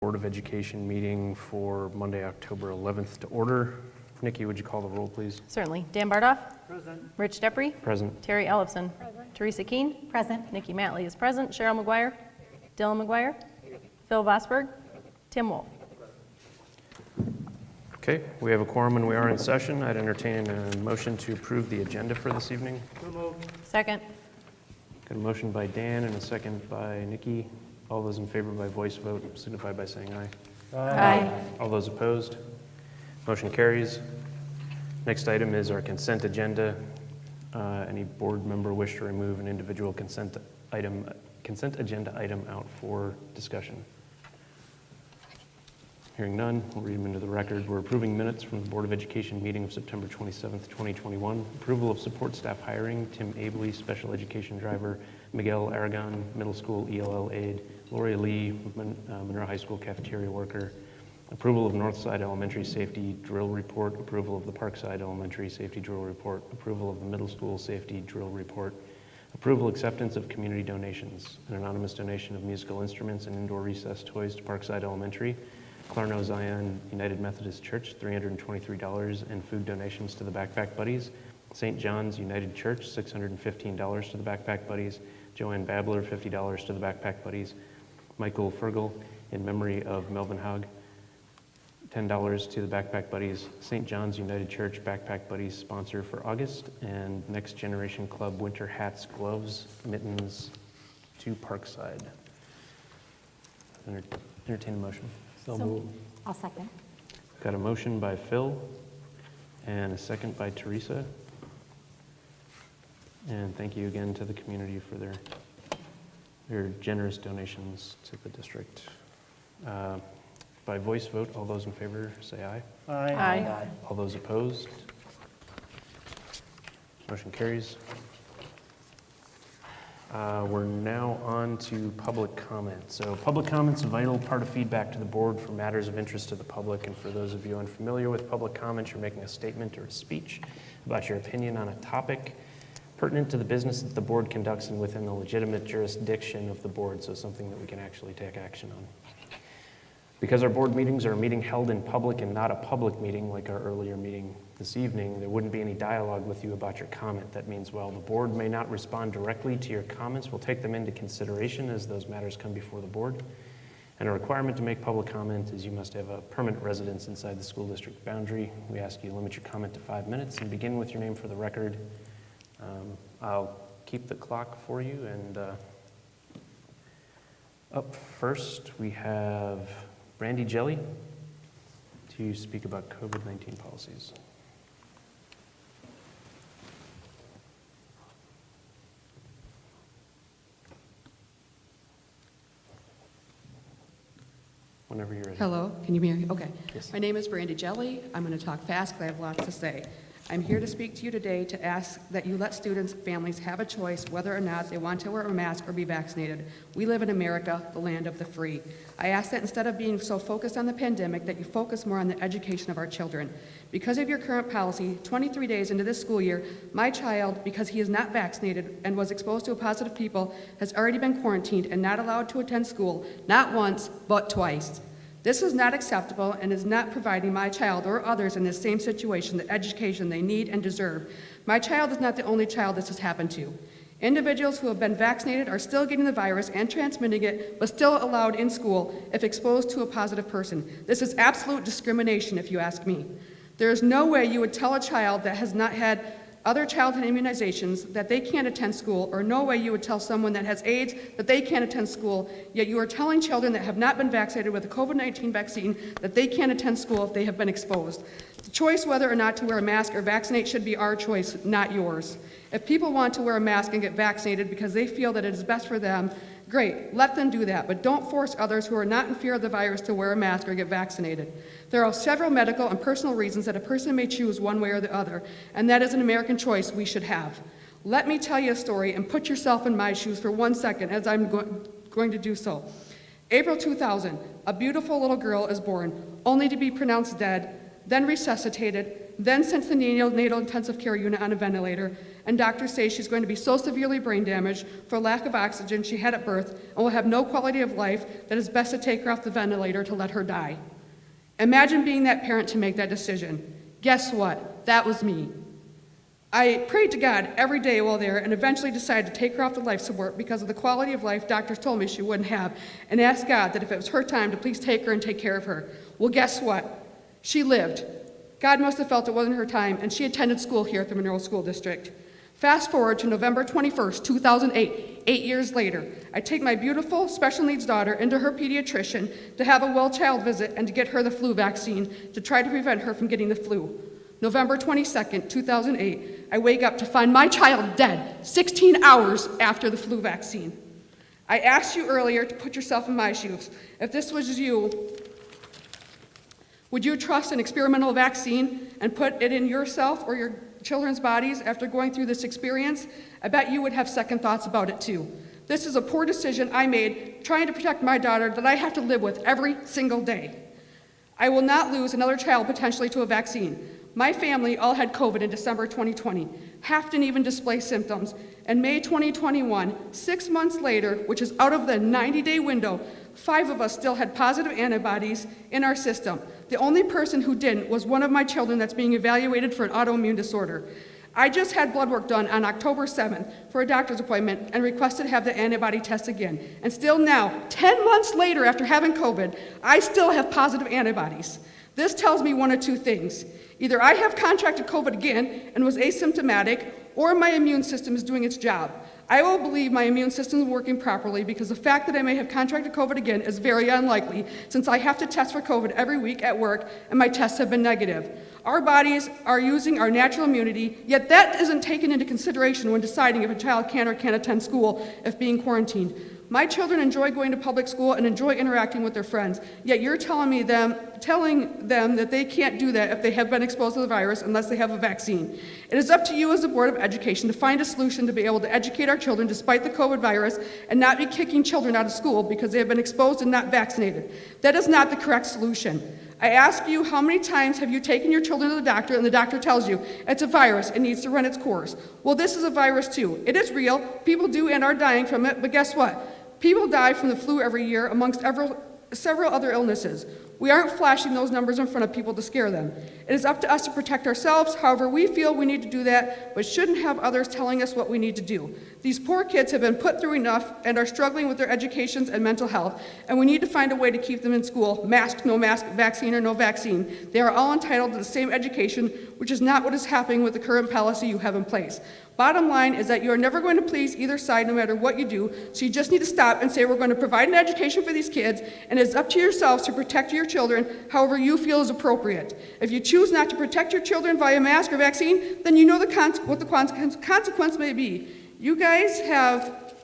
Board of Education meeting for Monday, October 11th to order. Nikki, would you call the roll, please? Certainly. Dan Bardoff? Present. Rich Depre? Present. Terry Ellefson? Present. Teresa Keene? Present. Nikki Matley is present. Cheryl McGuire? Dylan McGuire? Phil Vosberg? Tim Wolf? Okay, we have a quorum and we are in session. I'd entertain a motion to approve the agenda for this evening. So moved. Second. Got a motion by Dan and a second by Nikki. All those in favor by voice vote signify by saying aye. Aye. All those opposed? Motion carries. Next item is our consent agenda. Any board member wish to remove an individual consent agenda item out for discussion? Hearing none, we'll read them into the record. We're approving minutes from the Board of Education meeting of September 27th, 2021. Approval of support staff hiring, Tim Abley, special education driver, Miguel Aragon, middle school ELL aide, Lori Lee, Monroe High School cafeteria worker. Approval of Northside Elementary safety drill report. Approval of the Parkside Elementary safety drill report. Approval of the middle school safety drill report. Approval acceptance of community donations. An anonymous donation of musical instruments and indoor recess toys to Parkside Elementary. Clarno Zion United Methodist Church, $323, and food donations to the Backpack Buddies. St. John's United Church, $615 to the Backpack Buddies. Joanne Babler, $50 to the Backpack Buddies. Michael Fergal, in memory of Melvin Haug, $10 to the Backpack Buddies. St. John's United Church Backpack Buddies sponsor for August, and Next Generation Club winter hats, gloves, mittens to Parkside. Entertain a motion. So moved. I'll second. Got a motion by Phil and a second by Teresa. And thank you again to the community for their generous donations to the district. By voice vote, all those in favor say aye. Aye. All those opposed? Motion carries. We're now on to public comment. So public comment's a vital part of feedback to the board for matters of interest to the public. And for those of you unfamiliar with public comment, you're making a statement or a speech about your opinion on a topic pertinent to the business that the board conducts and within the legitimate jurisdiction of the board, so something that we can actually take action on. Because our board meetings are a meeting held in public and not a public meeting like our earlier meeting this evening, there wouldn't be any dialogue with you about your comment. That means while the board may not respond directly to your comments, we'll take them into consideration as those matters come before the board. And a requirement to make public comment is you must have a permanent residence inside the school district boundary. We ask you to limit your comment to 5 minutes and begin with your name for the record. I'll keep the clock for you. And up first, we have Brandy Jelly to speak about COVID-19 policies. Whenever you're ready. Hello, can you hear me? Okay. Yes. My name is Brandy Jelly. I'm going to talk fast because I have lots to say. I'm here to speak to you today to ask that you let students and families have a choice whether or not they want to wear a mask or be vaccinated. We live in America, the land of the free. I ask that instead of being so focused on the pandemic, that you focus more on the education of our children. Because of your current policy, 23 days into this school year, my child, because he is not vaccinated and was exposed to a positive people, has already been quarantined and not allowed to attend school, not once, but twice. This is not acceptable and is not providing my child or others in this same situation the education they need and deserve. My child is not the only child this has happened to. Individuals who have been vaccinated are still getting the virus and transmitting it, but still allowed in school if exposed to a positive person. This is absolute discrimination, if you ask me. There is no way you would tell a child that has not had other childhood immunizations that they can't attend school, or no way you would tell someone that has AIDS that they can't attend school, yet you are telling children that have not been vaccinated with the COVID-19 vaccine that they can't attend school if they have been exposed. The choice whether or not to wear a mask or vaccinate should be our choice, not yours. If people want to wear a mask and get vaccinated because they feel that it is best for them, great, let them do that, but don't force others who are not in fear of the virus to wear a mask or get vaccinated. There are several medical and personal reasons that a person may choose one way or the other, and that is an American choice we should have. Let me tell you a story and put yourself in my shoes for 1 second as I'm going to do so. April 2000, a beautiful little girl is born, only to be pronounced dead, then resuscitated, then sent to the neonatal intensive care unit on a ventilator, and doctors say she's going to be so severely brain damaged for lack of oxygen she had at birth and will have no quality of life that it's best to take her off the ventilator to let her die. Imagine being that parent to make that decision. Guess what? That was me. I prayed to God every day while there and eventually decided to take her off the life support because of the quality of life doctors told me she wouldn't have, and asked God that if it was her time to please take her and take care of her. Well, guess what? She lived. God must have felt it wasn't her time, and she attended school here at the Monroe School District. Fast forward to November 21st, 2008, 8 years later. I take my beautiful special needs daughter into her pediatrician to have a well child visit and to get her the flu vaccine to try to prevent her from getting the flu. November 22nd, 2008, I wake up to find my child dead 16 hours after the flu vaccine. I asked you earlier to put yourself in my shoes. If this was you, would you trust an experimental vaccine and put it in yourself or your children's bodies after going through this experience? I bet you would have second thoughts about it too. This is a poor decision I made trying to protect my daughter that I have to live with every single day. I will not lose another child potentially to a vaccine. My family all had COVID in December 2020. Half didn't even display symptoms. In May 2021, 6 months later, which is out of the 90-day window, 5 of us still had positive antibodies in our system. The only person who didn't was one of my children that's being evaluated for an autoimmune disorder. I just had blood work done on October 7th for a doctor's appointment and requested to have the antibody test again. And still now, 10 months later after having COVID, I still have positive antibodies. This tells me one of two things. Either I have contracted COVID again and was asymptomatic, or my immune system is doing its job. I will believe my immune system is working properly because the fact that I may have contracted COVID again is very unlikely, since I have to test for COVID every week at work and my tests have been negative. Our bodies are using our natural immunity, yet that isn't taken into consideration when deciding if a child can or can't attend school if being quarantined. My children enjoy going to public school and enjoy interacting with their friends, yet you're telling them that they can't do that if they have been exposed to the virus unless they have a vaccine. It is up to you as the Board of Education to find a solution to be able to educate our children despite the COVID virus and not be kicking children out of school because they have been exposed and not vaccinated. That is not the correct solution. I ask you, how many times have you taken your children to the doctor and the doctor tells you it's a virus, it needs to run its course? Well, this is a virus too. It is real, people do and are dying from it, but guess what? People die from the flu every year amongst several other illnesses. We aren't flashing those numbers in front of people to scare them. It is up to us to protect ourselves however we feel we need to do that, but shouldn't have others telling us what we need to do. These poor kids have been put through enough and are struggling with their educations and mental health, and we need to find a way to keep them in school, mask, no mask, vaccine or no vaccine. They are all entitled to the same education, which is not what is happening with the current policy you have in place. Bottom line is that you are never going to please either side no matter what you do, so you just need to stop and say we're going to provide an education for these kids, and it's up to yourselves to protect your children however you feel is appropriate. If you choose not to protect your children via mask or vaccine, then you know what the consequence may be. You guys have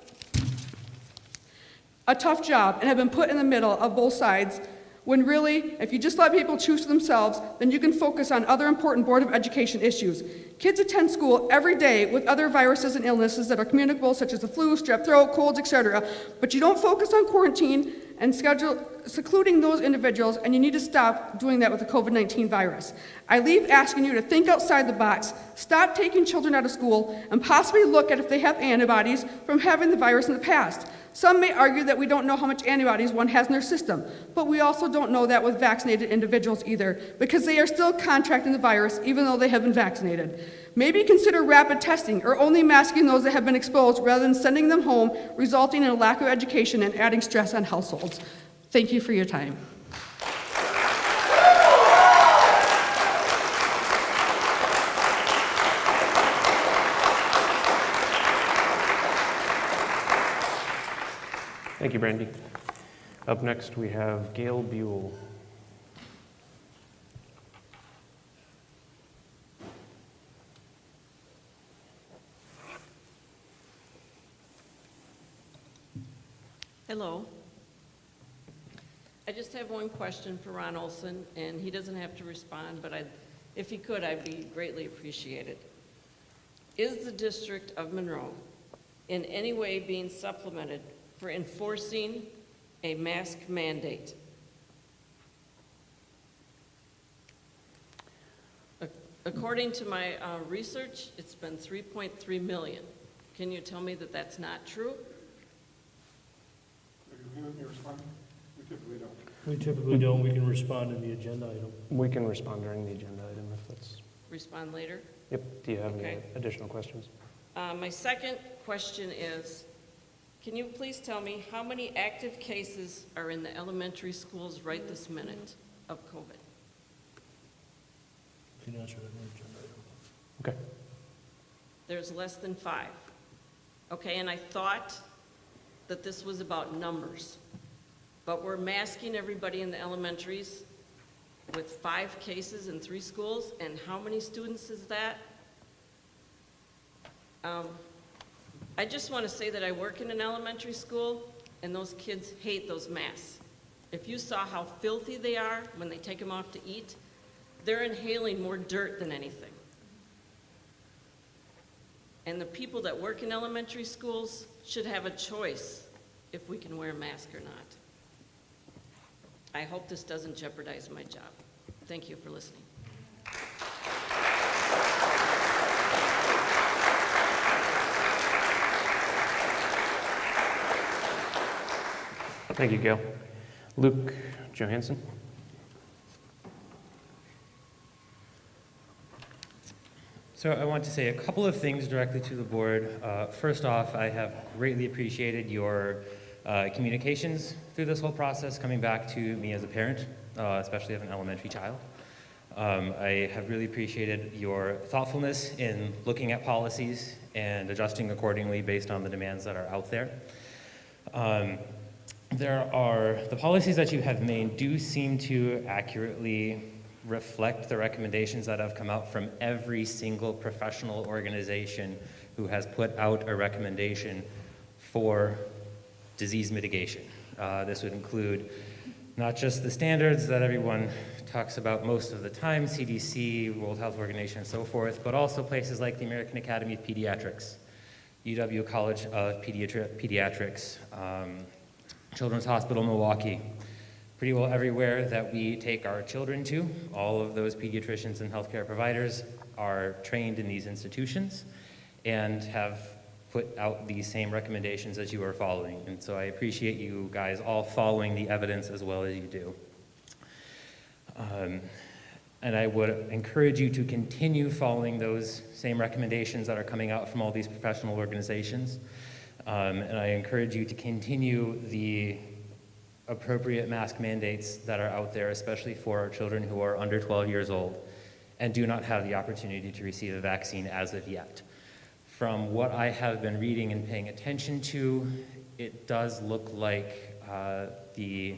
a tough job and have been put in the middle of both sides, when really, if you just let people choose for themselves, then you can focus on other important Board of Education issues. Kids attend school every day with other viruses and illnesses that are communicable, such as the flu, strep throat, colds, etc., but you don't focus on quarantine and secluding those individuals, and you need to stop doing that with the COVID-19 virus. I leave asking you to think outside the box, stop taking children out of school, and possibly look at if they have antibodies from having the virus in the past. Some may argue that we don't know how much antibodies one has in their system, but we also don't know that with vaccinated individuals either, because they are still contracting the virus even though they have been vaccinated. Maybe consider rapid testing or only masking those that have been exposed rather than sending them home, resulting in a lack of education and adding stress on households. Thank you for your time. Thank you, Brandy. Up next, we have Gail Buell. Hello. I just have one question for Ron Olson, and he doesn't have to respond, but if he could, I'd be greatly appreciated. Is the District of Monroe in any way being supplemented for enforcing a mask mandate? According to my research, it's been 3.3 million. Can you tell me that that's not true? We typically don't. We can respond in the agenda item. We can respond during the agenda item if that's, Respond later? yep. Do you have any Okay. additional questions? My second question is, can you please tell me how many active cases are in the elementary schools right this minute of COVID? Can answer that in the agenda item. Okay. There's less than 5. Okay, and I thought that this was about numbers, but we're masking everybody in the elementaries with 5 cases in 3 schools, and how many students is that? I just want to say that I work in an elementary school, and those kids hate those masks. If you saw how filthy they are when they take them off to eat, they're inhaling more dirt than anything. And the people that work in elementary schools should have a choice if we can wear a mask or not. I hope this doesn't jeopardize my job. Thank you for listening. Thank you, Gail. Luke Johansson. So I want to say a couple of things directly to the board. First off, I have greatly appreciated your communications through this whole process, coming back to me as a parent, especially of an elementary child. I have really appreciated your thoughtfulness in looking at policies and adjusting accordingly based on the demands that are out there. The policies that you have made do seem to accurately reflect the recommendations that have come out from every single professional organization who has put out a recommendation for disease mitigation. This would include not just the standards that everyone talks about most of the time, CDC, World Health Organization, and so forth, but also places like the American Academy of Pediatrics, UW College of Pediatrics, Children's Hospital Milwaukee. Pretty well everywhere that we take our children to, all of those pediatricians and healthcare providers are trained in these institutions and have put out the same recommendations as you are following. And so I appreciate you guys all following the evidence as well as you do. And I would encourage you to continue following those same recommendations that are coming out from all these professional organizations. And I encourage you to continue the appropriate mask mandates that are out there, especially for our children who are under 12 years old and do not have the opportunity to receive a vaccine as of yet. From what I have been reading and paying attention to, it does look like the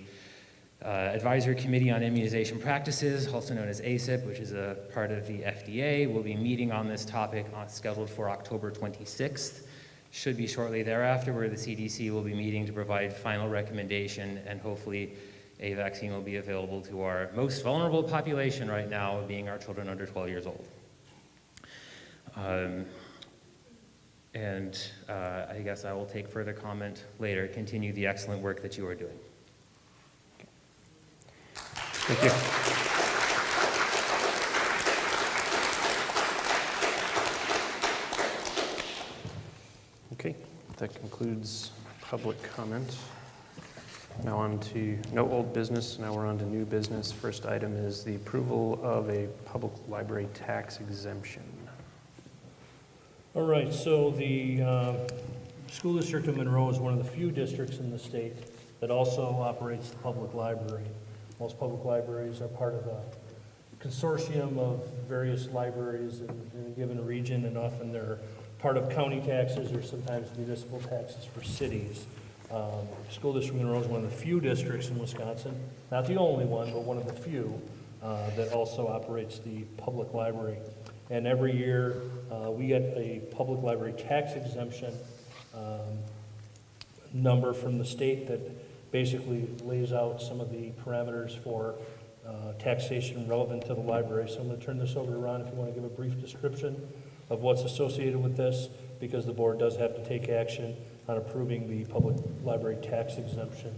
Advisory Committee on Immunization Practices, also known as ACIP, which is a part of the FDA, will be meeting on this topic scheduled for October 26th. Should be shortly thereafter, where the CDC will be meeting to provide final recommendation, and hopefully a vaccine will be available to our most vulnerable population right now, being our children under 12 years old. I guess I will take further comment later. Continue the excellent work that you are doing. Thank you. Okay, that concludes public comment. Now on to no old business. Now we're on to new business. First item is the approval of a public library tax exemption. All right, so the school district of Monroe is one of the few districts in the state that also operates the public library. Most public libraries are part of a consortium of various libraries in a given region, and often they're part of county taxes or sometimes municipal taxes for cities. School District Monroe is one of the few districts in Wisconsin, not the only one, but one of the few that also operates the public library. And every year we get a public library tax exemption number from the state that basically lays out some of the parameters for taxation relevant to the library. So I'm going to turn this over to Ron if you want to give a brief description of what's associated with this, because the board does have to take action on approving the public library tax exemption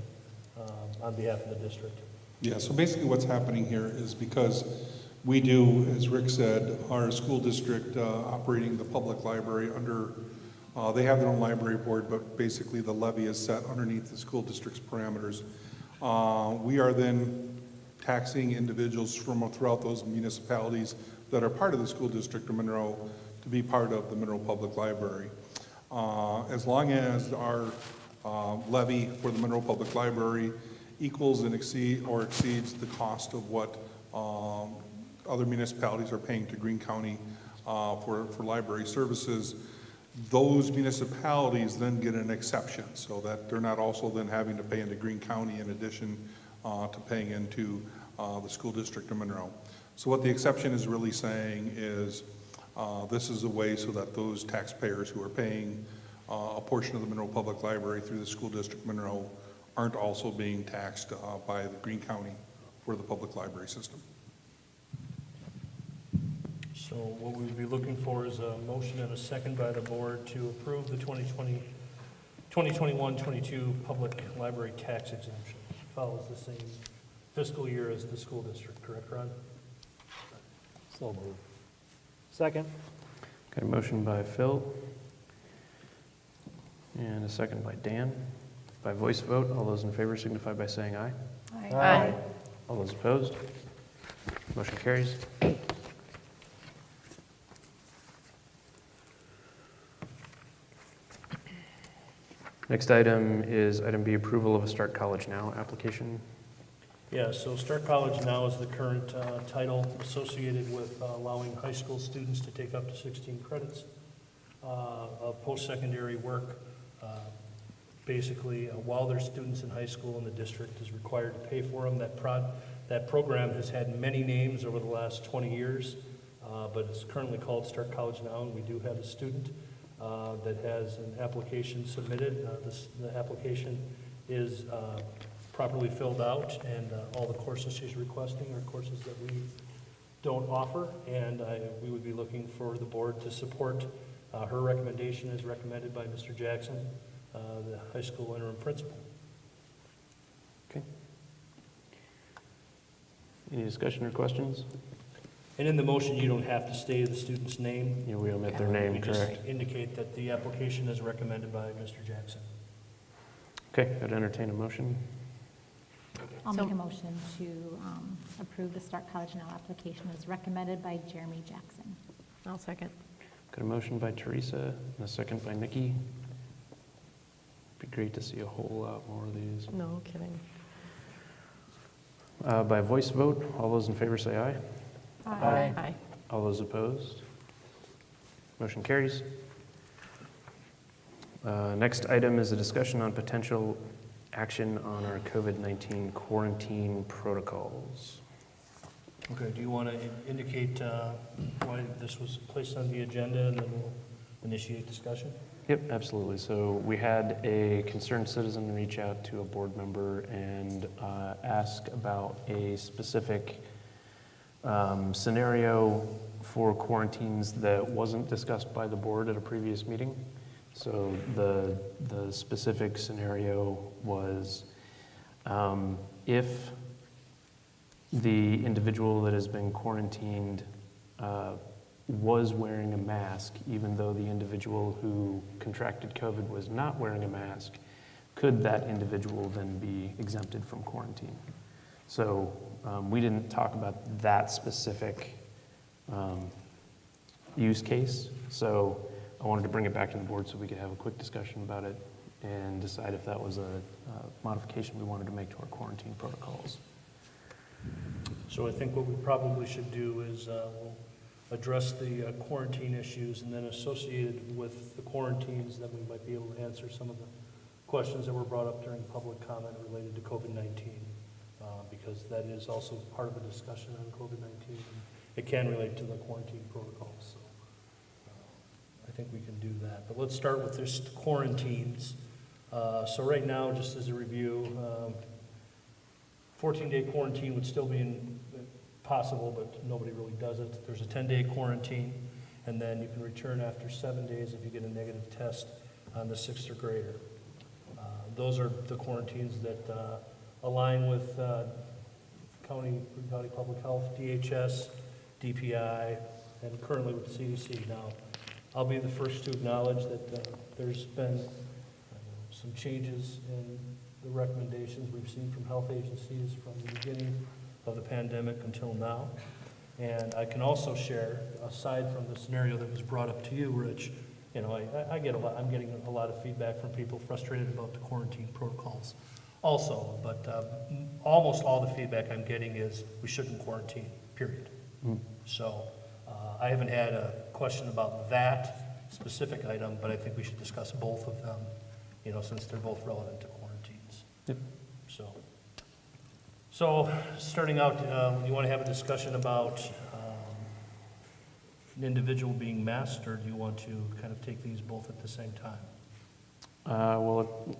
on behalf of the district. Yeah, so basically what's happening here is because We do, as Rick said, our school district operating the public library under, they have their own library board, but basically the levy is set underneath the school district's parameters. We are then taxing individuals from throughout those municipalities that are part of the school district of Monroe to be part of the Monroe Public Library. As long as our levy for the Monroe Public Library equals and exceeds the cost of what other municipalities are paying to Greene County for library services, those municipalities then get an exception, so that they're not also then having to pay into Greene County in addition to paying into the school district of Monroe. So what the exception is really saying is this is a way so that those taxpayers who are paying a portion of the Monroe Public Library through the school district of Monroe aren't also being taxed by the Greene County for the public library system. So what we would be looking for is a motion and a second by the board to approve the 2021-22 public library tax exemption. It follows the same fiscal year as the school district, correct, Ron? So moved. Second. Got a motion by Phil and a second by Dan. By voice vote, all those in favor signify by saying aye. Aye. All those opposed? Motion carries. Next item is item B, approval of a Start College Now application. Yeah, so Start College Now is the current title associated with allowing high school students to take up to 16 credits of post-secondary work. Basically, while they're students in high school and the district is required to pay for them, that program has had many names over the last 20 years, but it's currently called Start College Now, and we do have a student that has an application submitted. The application is properly filled out, and all the courses she's requesting are courses that we don't offer, and we would be looking for the board to support her recommendation as recommended by Mr. Jackson, the high school interim principal. Okay. Any discussion or questions? And in the motion, you don't have to state the student's name. Yeah, we omit their name, We just correct? indicate that the application is recommended by Mr. Jackson. Okay, I'd entertain a motion. I'll So- make a motion to approve the Start College Now application as recommended by Jeremy Jackson. I'll second. Got a motion by Teresa and a second by Nikki. Be great to see a whole lot more of these. No kidding. By voice vote, all those in favor say aye. Aye. All those opposed? Motion carries. Next item is a discussion on potential action on our COVID-19 quarantine protocols. Okay, do you want to indicate why this was placed on the agenda, and then we'll initiate discussion? Yep, absolutely. So we had a concerned citizen reach out to a board member and ask about a specific scenario for quarantines that wasn't discussed by the board at a previous meeting. So the specific scenario was if the individual that has been quarantined was wearing a mask, even though the individual who contracted COVID was not wearing a mask, could that individual then be exempted from quarantine? So we didn't talk about that specific use case. So I wanted to bring it back to the board so we could have a quick discussion about it and decide if that was a modification we wanted to make to our quarantine protocols. So I think what we probably should do is we'll address the quarantine issues, and then associated with the quarantines, then we might be able to answer some of the questions that were brought up during public comment related to COVID-19, because that is also part of the discussion on COVID-19. It can relate to the quarantine protocols, so I think we can do that. But let's start with this quarantines. So right now, just as a review, 14-day quarantine would still be possible, but nobody really does it. There's a 10-day quarantine, and then you can return after 7 days if you get a negative test on the 6th or greater. Those are the quarantines that align with County Public Health, DHS, DPI, and currently with CDC. Now, I'll be the first to acknowledge that there's been some changes in the recommendations we've seen from health agencies from the beginning of the pandemic until now. And I can also share, aside from the scenario that was brought up to you, Rich, you know, I'm getting a lot of feedback from people frustrated about the quarantine protocols also, but almost all the feedback I'm getting is we shouldn't quarantine, period. So I haven't had a question about that specific item, but I think we should discuss both of them, you know, since they're both relevant to quarantines. Yep. So starting out, you want to have a discussion about an individual being masked, or do you want to kind of take these both at the same time? Well,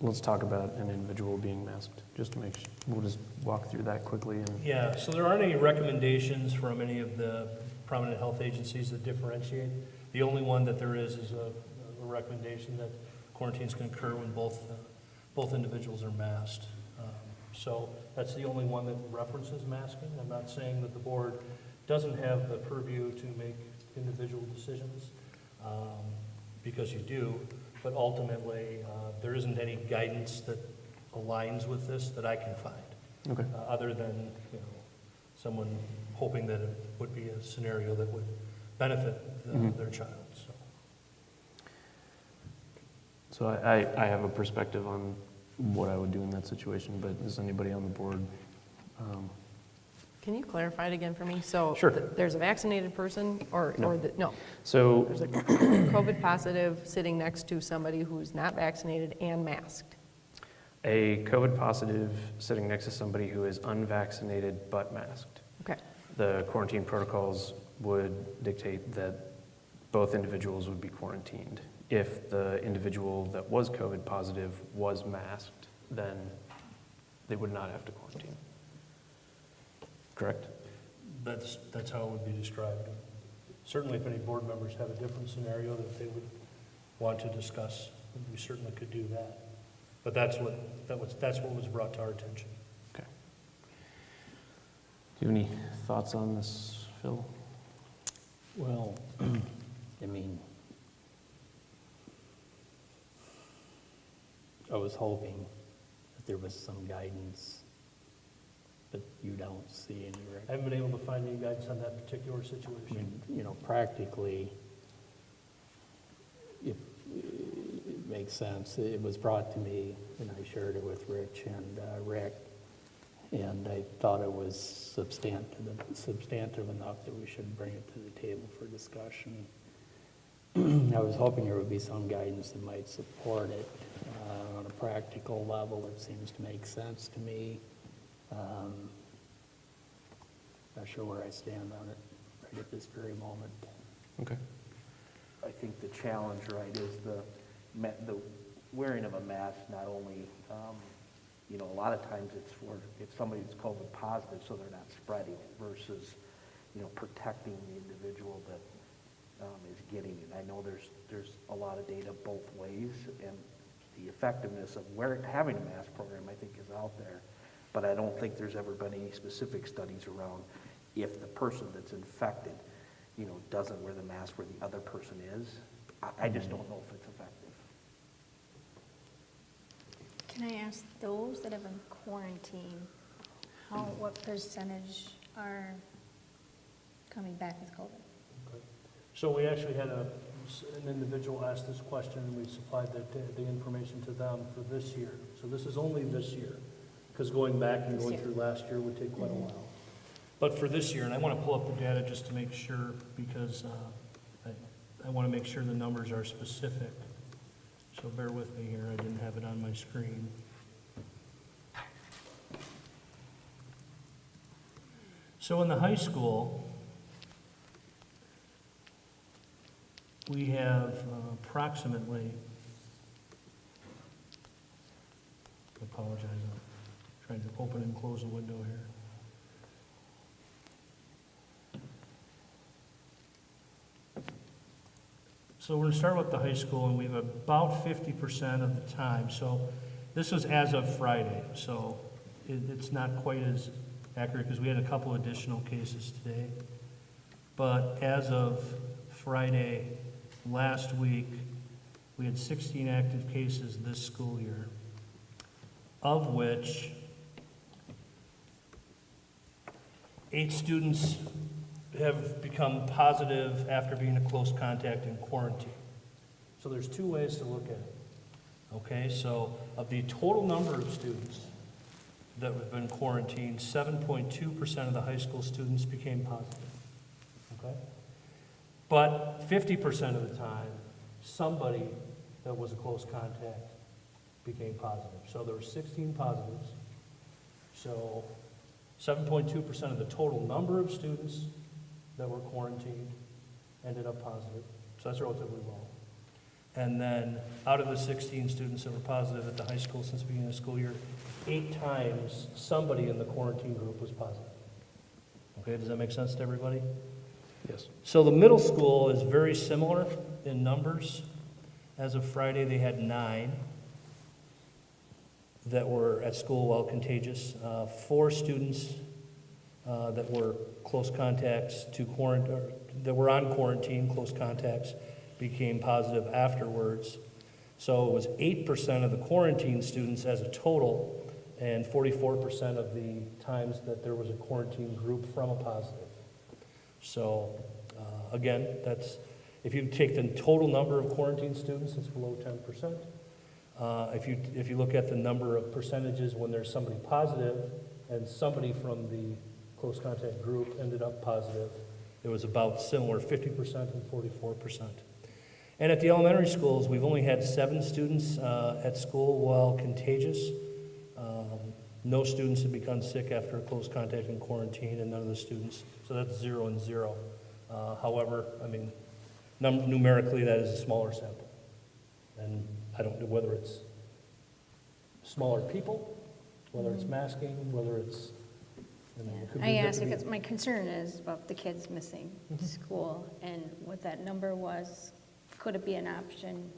let's talk about an individual being masked, just to make sure. We'll just walk through that quickly. And Yeah, so there aren't any recommendations from any of the prominent health agencies that differentiate. The only one that there is a recommendation that quarantines can occur when both individuals are masked. So that's the only one that references masking. I'm not saying that the board doesn't have the purview to make individual decisions, because you do, but ultimately, there isn't any guidance that aligns with this that I can find. Okay. Other than, you know, someone hoping that it would be a scenario that would benefit their child, so. So I have a perspective on what I would do in that situation, but is anybody on the board? Can you clarify it again for me? So Sure. there's a vaccinated person no, So there's a COVID positive sitting next to somebody who's not vaccinated and masked. a COVID positive sitting next to somebody who is unvaccinated but masked. Okay. The quarantine protocols would dictate that both individuals would be quarantined. If the individual that was COVID positive was masked, then they would not have to quarantine. Correct? That's how it would be described. Certainly, if any board members have a different scenario that they would want to discuss, we certainly could do that. But that's what was brought to our attention. Okay. Do you have any thoughts on this, Phil? Well, I mean, I was hoping that there was some guidance, but you don't see any. I haven't been able to find any guidance on that particular I situation. mean, you know, practically, it makes sense. It was brought to me, and I shared it with Rich and Rick, and I thought it was substantive enough that we should bring it to the table for discussion. I was hoping there would be some guidance that might support it. On a practical level, it seems to make sense to me. Not sure where I stand on it right at this very moment. Okay. I think the challenge, right, is the wearing of a mask. Not only, you know, a lot of times it's for if somebody's COVID positive, so they're not spreading it, versus, you know, protecting the individual that is getting it. I know there's a lot of data both ways, and the effectiveness of having a mask program, I think, is out there. But I don't think there's ever been any specific studies around if the person that's infected, you know, doesn't wear the mask where the other person is. I just don't know if it's effective. Can I ask, those that have been quarantined, what percentage are coming back with COVID? Okay. So we actually had an individual ask this question, and we supplied the information to them for this year. So this is only this year, because going back and going through last year would take quite a while. But for this year, and I want to pull up the data just to make sure, because I want to make sure the numbers are specific. So bear with me here, I didn't have it on my screen. So in the high school, we have approximately, I apologize, I'm trying to open and close a window here. So we're going to start with the high school, and we have about 50% of the time. So this was as of Friday, so it's not quite as accurate because we had a couple additional cases today. But as of Friday last week, we had 16 active cases this school year, of which 8 students have become positive after being a close contact in quarantine. So there's 2 ways to look at it. Okay, so of the total number of students that have been quarantined, 7.2% of the high school students became positive. Okay? But 50% of the time, somebody that was a close contact became positive. So there were 16 positives. So 7.2% of the total number of students that were quarantined ended up positive. So that's relatively low. And then out of the 16 students that were positive at the high school since the beginning of the school year, 8 times somebody in the quarantine group was positive. Okay, does that make sense to everybody? Yes. So the middle school is very similar in numbers. As of Friday, they had 9 that were at school while contagious. 4 students that were close contacts to quarantine, that were on quarantine, close contacts, became positive afterwards. So it was 8% of the quarantine students as a total, and 44% of the times that there was a quarantine group from a positive. So again, that's, if you take the total number of quarantine students, it's below 10%. If you look at the number of percentages when there's somebody positive and somebody from the close contact group ended up positive, it was about similar, 50% and 44%. And at the elementary schools, we've only had 7 students at school while contagious. No students have become sick after a close contact in quarantine, and none of the students. So that's 0 and 0. However, I mean, numerically, that is a smaller sample. And I don't know whether it's smaller people, whether it's masking, whether it's, you know, it could be- I that asked could be- because my concern is about the kids missing school and what that number was. Could it be an option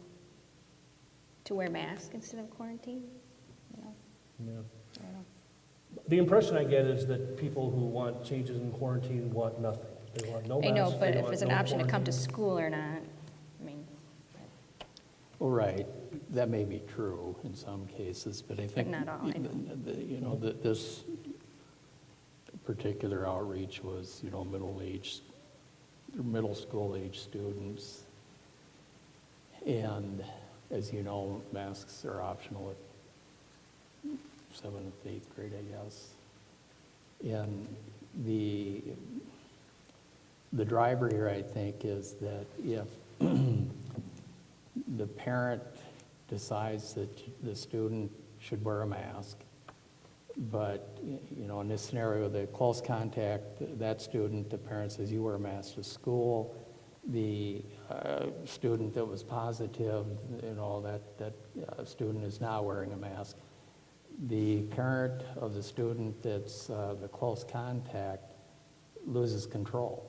to wear masks instead of quarantine? You know, Yeah. I don't know. The impression I get is that people who want changes in quarantine want nothing. They want no I masks. know, they but if want it's an no option to come to quarantine. school or not, I mean, Well, right, that may be true in some cases, but I think. not all, I know. You know, this particular outreach was, you know, middle school age students. And as you know, masks are optional at 7th, 8th grade, I guess. And the driver here, I think, is that if the parent decides that the student should wear a mask, but, you know, in this scenario, the close contact, that student, the parent says, you wear a mask to school. The student that was positive, you know, that student is now wearing a mask. The parent of the student that's the close contact loses control.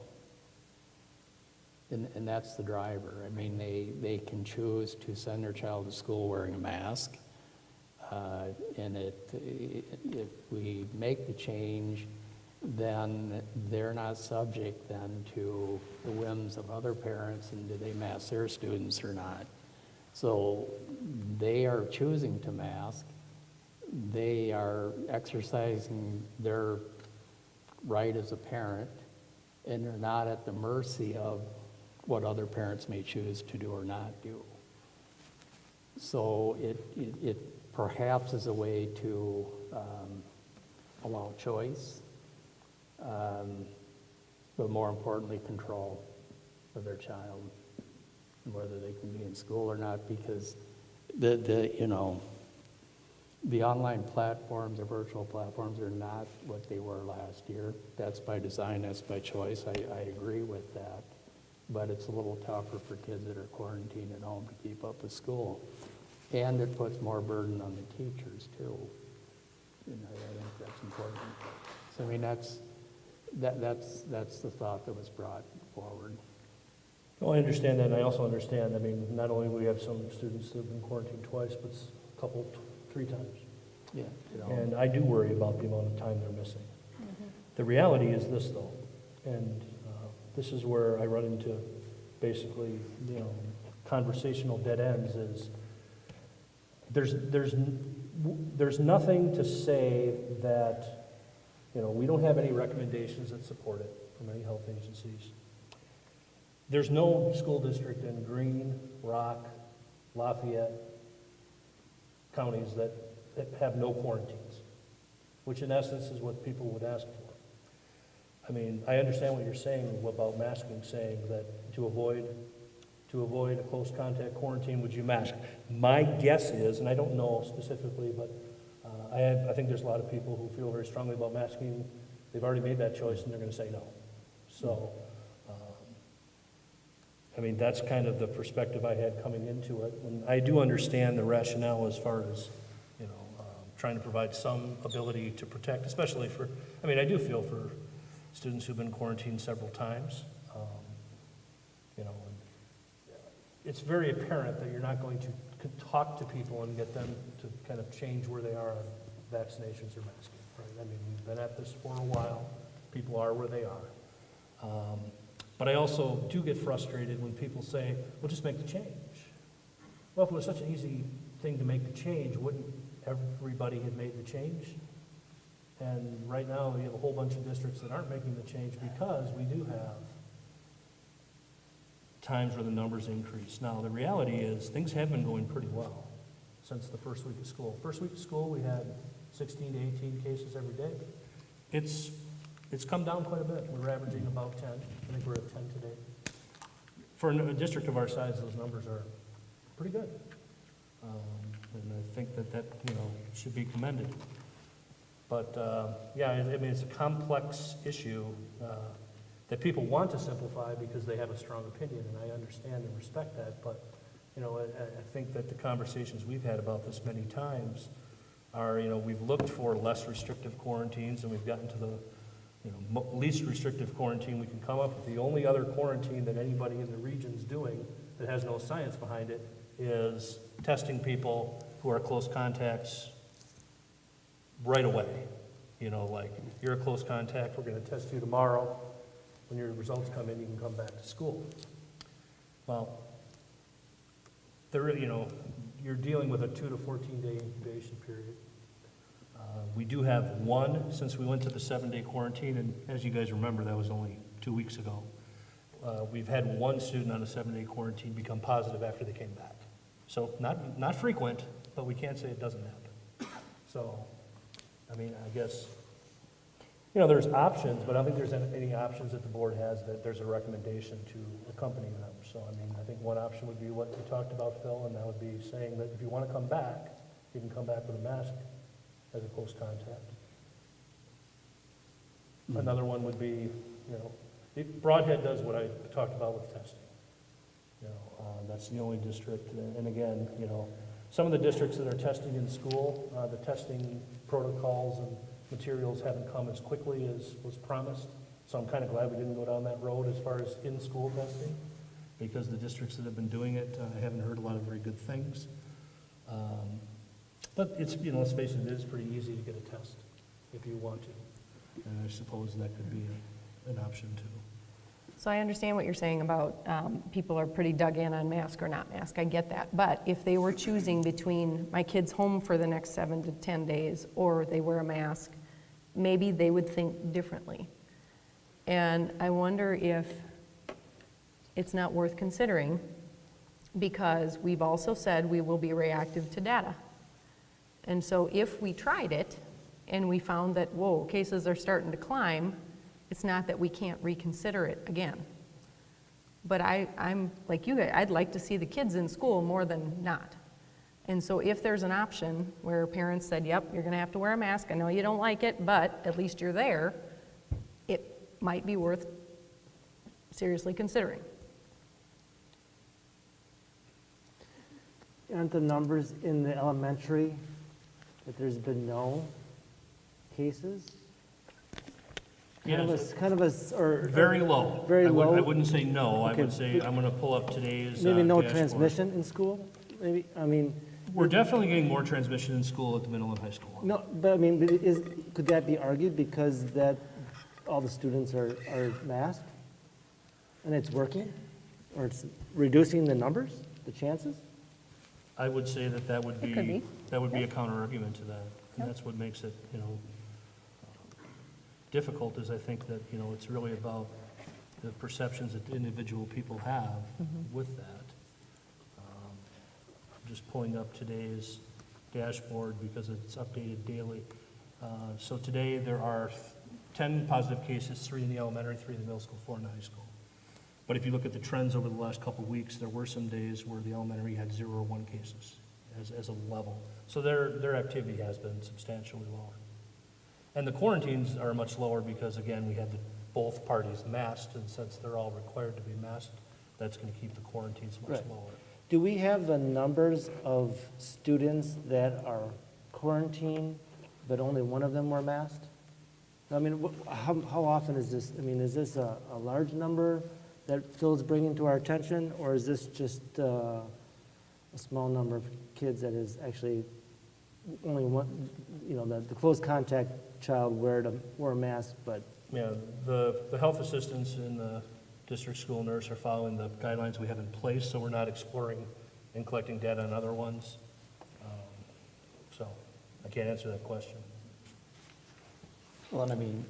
And that's the driver. I mean, they can choose to send their child to school wearing a mask. And if we make the change, then they're not subject then to the whims of other parents and do they mask their students or not. So they are choosing to mask. They are exercising their right as a parent, and they're not at the mercy of what other parents may choose to do or not do. So it perhaps is a way to allow choice, but more importantly, control of their child, and whether they can be in school or not, because the online platforms, the virtual platforms are not what they were last year. That's by design, that's by choice. I agree with that. But it's a little tougher for kids that are quarantined at home to keep up with school. And it puts more burden on the teachers too. You know, I think that's important. So I mean, that's the thought that was brought forward. Well, I understand that, and I also understand, I mean, not only we have some students that have been quarantined twice, but a couple, 3 times. Yeah. And I do worry about the amount of time they're missing. The reality is this, though, and this is where I run into basically, conversational dead ends, is there's nothing to say that, we don't have any recommendations that support it from any health agencies. There's no school district in Greene, Rock, Lafayette counties that have no quarantines, which in essence is what people would ask for. I mean, I understand what you're saying about masking, saying that to avoid a close contact quarantine, would you mask? My guess is, and I don't know specifically, but I think there's a lot of people who feel very strongly about masking. They've already made that choice and they're going to say no. So, I mean, that's kind of the perspective I had coming into it. And I do understand the rationale as far as, trying to provide some ability to protect, especially for, I do feel for students who've been quarantined several times. It's very apparent that you're not going to talk to people and get them to kind of change where they are on vaccinations or masking, right? I mean, we've been at this for a while. People are where they are. But I also do get frustrated when people say, well, just make the change. Well, if it was such an easy thing to make the change, wouldn't everybody have made the change? And right now, we have a whole bunch of districts that aren't making the change because we do have times where the numbers increase. Now, the reality is things have been going pretty well since the first week of school. First week of school, we had 16 to 18 cases every day. It's come down quite a bit. We're averaging about 10. I think we're at 10 today. For a district of our size, those numbers are pretty good. And I think that should be commended. But, it's a complex issue that people want to simplify because they have a strong opinion, and I understand and respect that. But, I think that the conversations we've had about this many times are, we've looked for less restrictive quarantines, and we've gotten to the least restrictive quarantine we can come up with. The only other quarantine that anybody in the region's doing that has no science behind it is testing people who are close contacts right away. Like, you're a close contact, we're going to test you tomorrow. When your results come in, you can come back to school. Well, you're dealing with a 2 to 14-day incubation period. We do have one, since we went to the 7-day quarantine, and as you guys remember, that was only 2 weeks ago. We've had one student on a 7-day quarantine become positive after they came back. So not frequent, but we can't say it doesn't happen. So, I guess, there's options, but I don't think there's any options that the board has that there's a recommendation to accompany them. So, I think one option would be what we talked about, Phil, and that would be saying that if you want to come back, you can come back with a mask as a close contact. Another one would be, Broadhead does what I talked about with testing. That's the only district, and again, some of the districts that are testing in school, the testing protocols and materials haven't come as quickly as was promised. So I'm kind of glad we didn't go down that road as far as in-school testing, because the districts that have been doing it, I haven't heard a lot of very good things. But it's, let's face it, it is pretty easy to get a test if you want to. And I suppose that could be an option too. So I understand what you're saying about people are pretty dug in on mask or not mask. I get that. But if they were choosing between my kid's home for the next 7 to 10 days or they wear a mask, maybe they would think differently. And I wonder if it's not worth considering, because we've also said we will be reactive to data. And so if we tried it and we found that, whoa, cases are starting to climb, it's not that we can't reconsider it again. But I'm like you guys, I'd like to see the kids in school more than not. And so if there's an option where parents said, yep, you're gonna have to wear a mask, I know you don't like it, but at least you're there, it might be worth seriously considering. Aren't the numbers in the elementary that there's been no cases? Very low. Very low? I wouldn't say no. Okay. I would say, I'm going to pull up today's Maybe no dashboard. transmission in school? Maybe, We're definitely getting more transmission in school at the middle and high school. no, but could that be argued because that all the students are masked? And it's working? Or it's reducing the numbers, the chances? I would say that that would It could be, be. that would be a counter argument to that. And that's what makes it, difficult is I think that, it's really about the perceptions that individual people have with that. Just pulling up today's dashboard because it's updated daily. So today there are 10 positive cases, 3 in the elementary, 3 in the middle school, 4 in the high school. But if you look at the trends over the last couple of weeks, there were some days where the elementary had 0 or 1 cases as a level. So their activity has been substantially lower. And the quarantines are much lower because, again, we had both parties masked, and since they're all required to be masked, that's going to keep the quarantines much Right. lower. Do we have the numbers of students that are quarantined, but only one of them were masked? I mean, how often is this? I mean, is this a large number that Phil's bringing to our attention, or is this just a small number of kids that is actually only one, the close contact child wore a mask, but Yeah, the health assistants and the district school nurse are following the guidelines we have in place, so we're not exploring and collecting data on other ones. So I can't answer that question. Well, and I mean,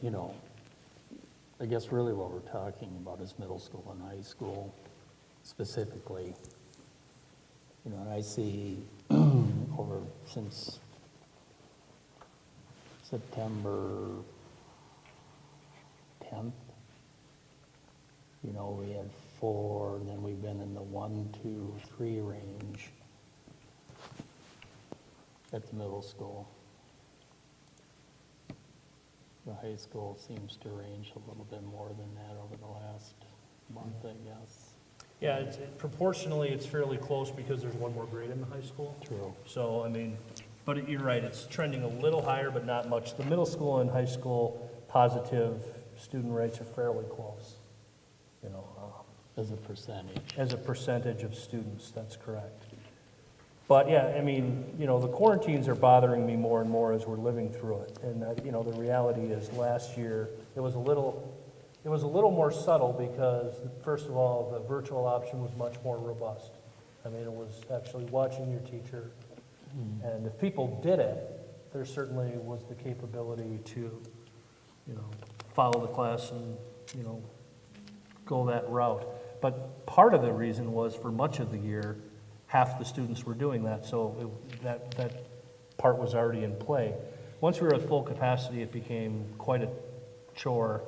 I guess really what we're talking about is middle school and high school specifically. And I see over since September 10th, we had 4, and then we've been in the 1, 2, 3 range at the middle school. The high school seems to range a little bit more than that over the last month, I guess. Yeah, proportionally, it's fairly close because there's one more grade in the high school. True. So, but you're right, it's trending a little higher, but not much. The middle school and high school positive student rates are fairly close, As a percentage. as a percentage of students, that's correct. But yeah, the quarantines are bothering me more and more as we're living through it. And, the reality is last year, it was a little more subtle because, first of all, the virtual option was much more robust. It was actually watching your teacher. And if people did it, there certainly was the capability to, follow the class and, go that route. But part of the reason was for much of the year, half the students were doing that, so that part was already in play. Once we were at full capacity, it became quite a chore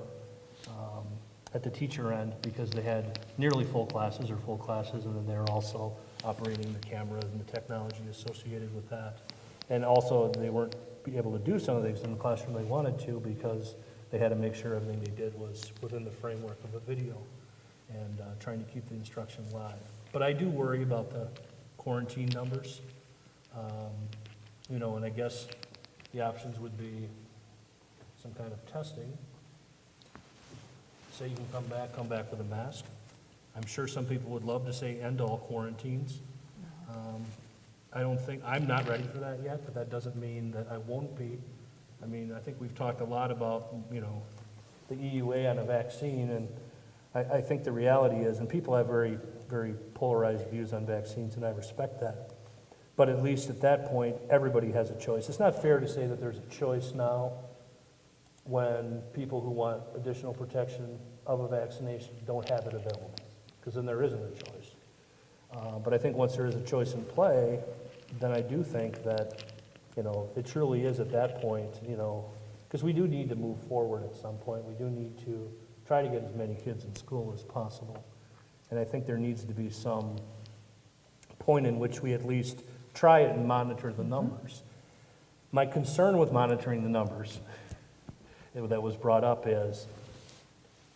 at the teacher end because they had nearly full classes, and then they're also operating the cameras and the technology associated with that. And also, they weren't able to do some of the things in the classroom they wanted to because they had to make sure everything they did was within the framework of a video and trying to keep the instruction live. But I do worry about the quarantine numbers. And I guess the options would be some kind of testing. Say you can come back with a mask. I'm sure some people would love to say end all quarantines. I'm not ready for that yet, but that doesn't mean that I won't be. I think we've talked a lot about, the EUA on a vaccine, and I think the reality is, and people have very, very polarized views on vaccines, and I respect that. But at least at that point, everybody has a choice. It's not fair to say that there's a choice now when people who want additional protection of a vaccination don't have it available, because then there isn't a choice. But I think once there is a choice in play, then I do think that, it truly is at that point, because we do need to move forward at some point. We do need to try to get as many kids in school as possible. And I think there needs to be some point in which we at least try it and monitor the numbers. My concern with monitoring the numbers that was brought up is,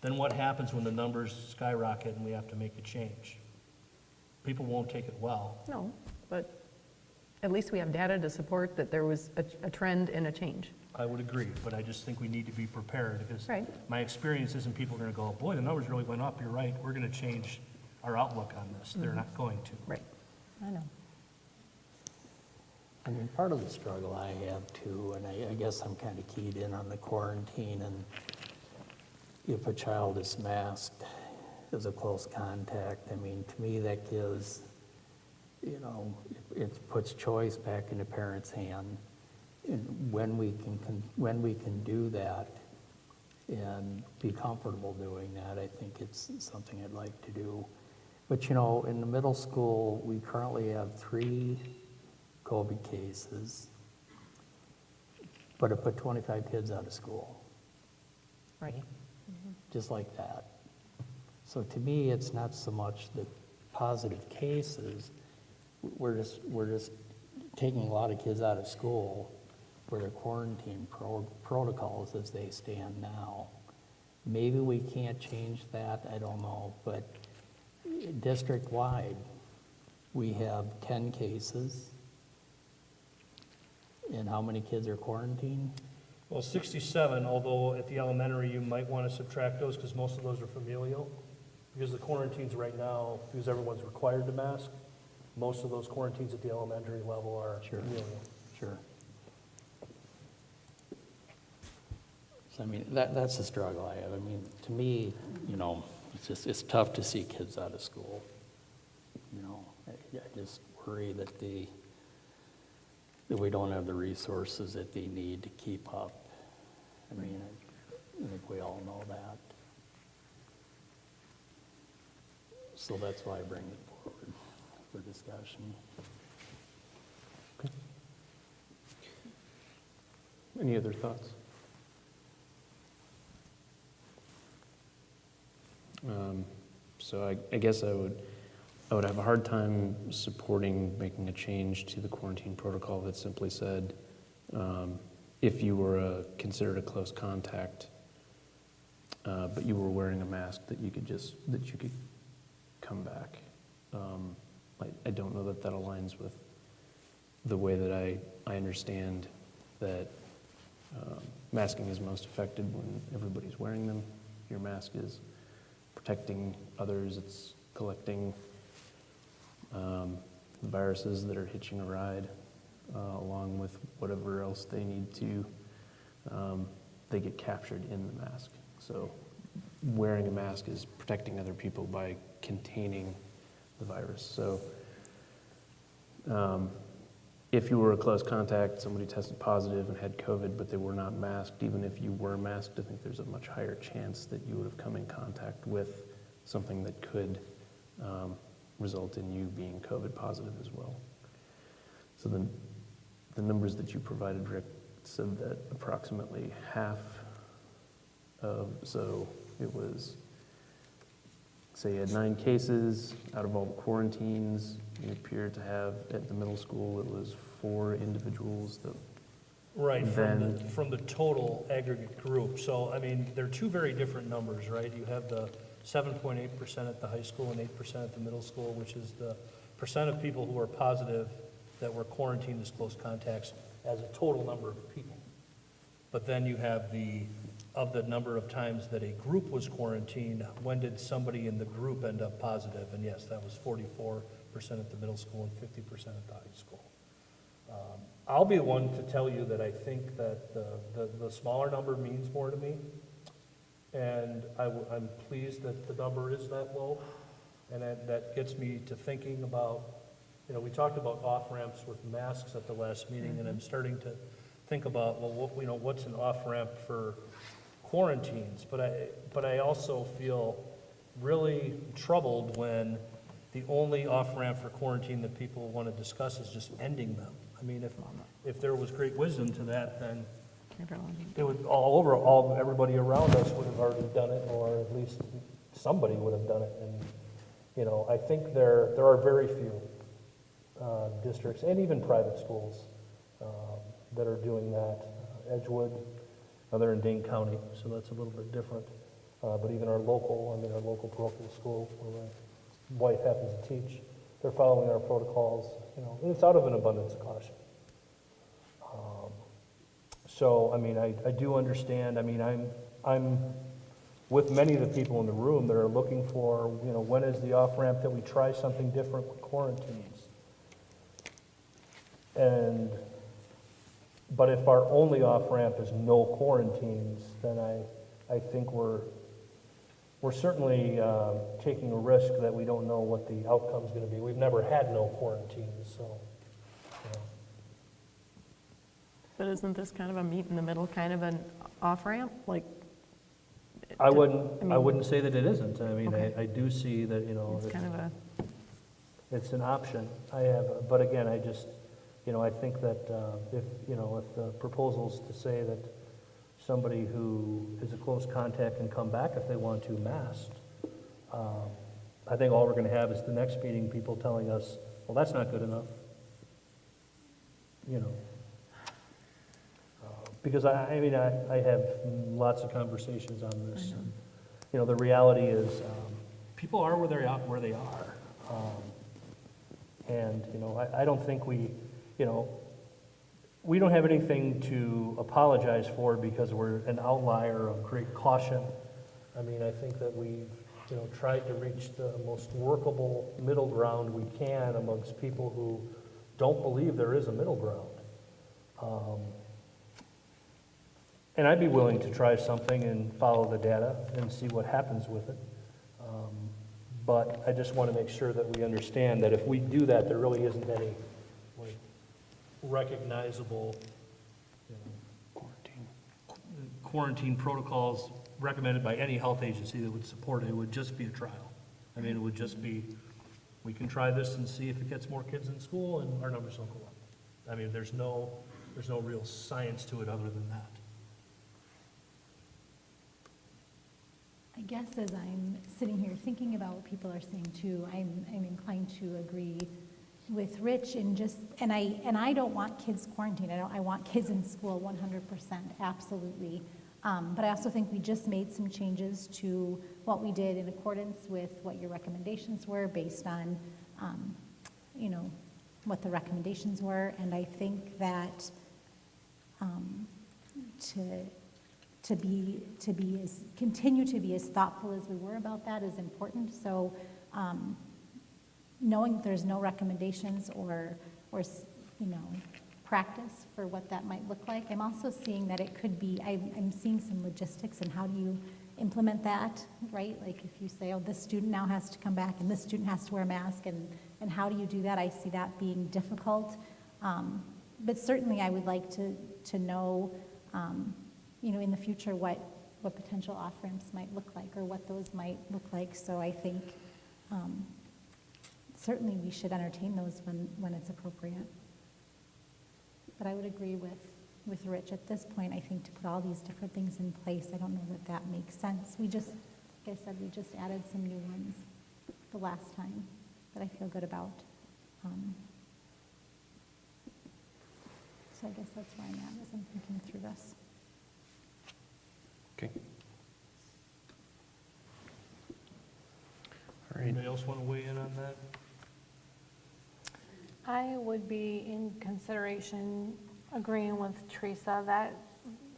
then what happens when the numbers skyrocket and we have to make a change? People won't take it well. No, but at least we have data to support that there was a trend and a change. I would agree, but I just think we need to be prepared because Right. my experience isn't people are going to go, boy, the numbers really went up, you're right, we're going to change our outlook on this. They're not going to. Right. I know. Part of the struggle I have too, and I guess I'm kind of keyed in on the quarantine, and if a child is masked as a close contact, I mean, to me, that gives, you know, it puts choice back in the parent's hand. And when we can do that and be comfortable doing that, I think it's something I'd like to do. But, you know, in the middle school, we currently have 3 COVID cases, but it put 25 kids out of school, Right. just like that. So to me, it's not so much the positive cases, we're just taking a lot of kids out of school for their quarantine protocols as they stand now. Maybe we can't change that, I don't know, but district-wide, we have 10 cases. And how many kids are quarantined? Well, 67, although at the elementary, you might want to subtract those because most of those are familial. Because the quarantines right now, because everyone's required to mask, most of those quarantines at the elementary level are familial. Sure. So, I mean, that's the struggle I have. I mean, to me, you know, it's tough to see kids out of school. You know, I just worry that we don't have the resources that they need to keep up. I mean, I think we all know that. So that's why I bring it forward for discussion. Any other thoughts? So I guess I would have a hard time supporting making a change to the quarantine protocol that simply said, if you were considered a close contact, but you were wearing a mask, that you could come back. I don't know that aligns with the way that I understand that masking is most effective when everybody's wearing them. Your mask is protecting others, it's collecting viruses that are hitching a ride, along with whatever else they need to, they get captured in the mask. So wearing a mask is protecting other people by containing the virus. So if you were a close contact, somebody tested positive and had COVID, but they were not masked, even if you were masked, I think there's a much higher chance that you would have come in contact with something that could result in you being COVID positive as well. So the numbers that you provided, Rick, said that approximately half so it was, say you had 9 cases, out of all the quarantines, you appear to have, at the middle school, it was 4 individuals that. Right, from the total aggregate group. So, I mean, they're 2 very different numbers, right? You have the 7.8% at the high school and 8% at the middle school, which is the percent of people who are positive that were quarantined as close contacts as a total number of people. But then you have of the number of times that a group was quarantined, when did somebody in the group end up positive? And yes, that was 44% at the middle school and 50% at the high school. I'll be the one to tell you that I think that the smaller number means more to me. And I'm pleased that the number is that low. And that gets me to thinking about, you know, we talked about off-ramps with masks at the last meeting, and I'm starting to think about, well, what's an off-ramp for quarantines? But I also feel really troubled when the only off-ramp for quarantine that people want to discuss is just ending them. I mean, if there was great wisdom to that, then it would everybody around us would have already done it, or at least somebody would have done it. And, you know, I think there are very few districts and even private schools that are doing that. Edgewood, they're in Dane County, so that's a little bit different. But even our local parochial school where my wife happens to teach, they're following our protocols, you know, and it's out of an abundance of caution. So, I mean, I do understand. I mean, I'm with many of the people in the room that are looking for, you know, when is the off-ramp that we try something different with quarantines? But if our only off-ramp is no quarantines, then I think we're we're certainly taking a risk that we don't know what the outcome's going to be. We've never had no quarantines, so, you know. But isn't this kind of a meet in the middle, kind of an off-ramp? Like, I I wouldn't mean- say that it isn't. I mean, Okay. I do see that, you know, it's kind of a, it's an option. But again, I just, you know, I think that if the proposal's to say that somebody who is a close contact can come back if they want to masked, I think all we're going to have is the next meeting, people telling us, well, that's not good enough. You know. Because I mean, I have lots of conversations on this. And, you know, the reality is people are where they are. And, you know, I don't think we don't have anything to apologize for because we're an outlier of great caution. I mean, I think that we've, you know, tried to reach the most workable middle ground we can amongst people who don't believe there is a middle ground. And I'd be willing to try something and follow the data and see what happens with it. But I just want to make sure that we understand that if we do that, there really isn't any like recognizable quarantine protocols recommended by any health agency that would support it. It would just be a trial. I mean, it would just be, we can try this and see if it gets more kids in school and our numbers don't go up. I mean, there's no real science to it other than that. I guess as I'm sitting here thinking about what people are saying too, I'm inclined to agree with Rich and I don't want kids quarantined. I want kids in school 100%, absolutely. But I also think we just made some changes to what we did in accordance with what your recommendations were based on, you know, what the recommendations were. And I think that continue to be as thoughtful as we were about that is important. So knowing that there's no recommendations or you know, practice for what that might look like. I'm also seeing that it could be, I'm seeing some logistics and how do you implement that, right? Like if you say, oh, this student now has to come back and this student has to wear a mask and how do you do that? I see that being difficult. But certainly I would like to know, you know, in the future what potential off-ramps might look like or what those might look like. So I think certainly we should entertain those when it's appropriate. But I would agree with Rich at this point. I think to put all these different things in place, I don't know that makes sense. We just, like I said, we just added some new ones the last time that I feel good about. So I guess that's where I'm at as I'm thinking through this. Okay. All right. Anybody else want to weigh in on that? I would be in consideration agreeing with Teresa that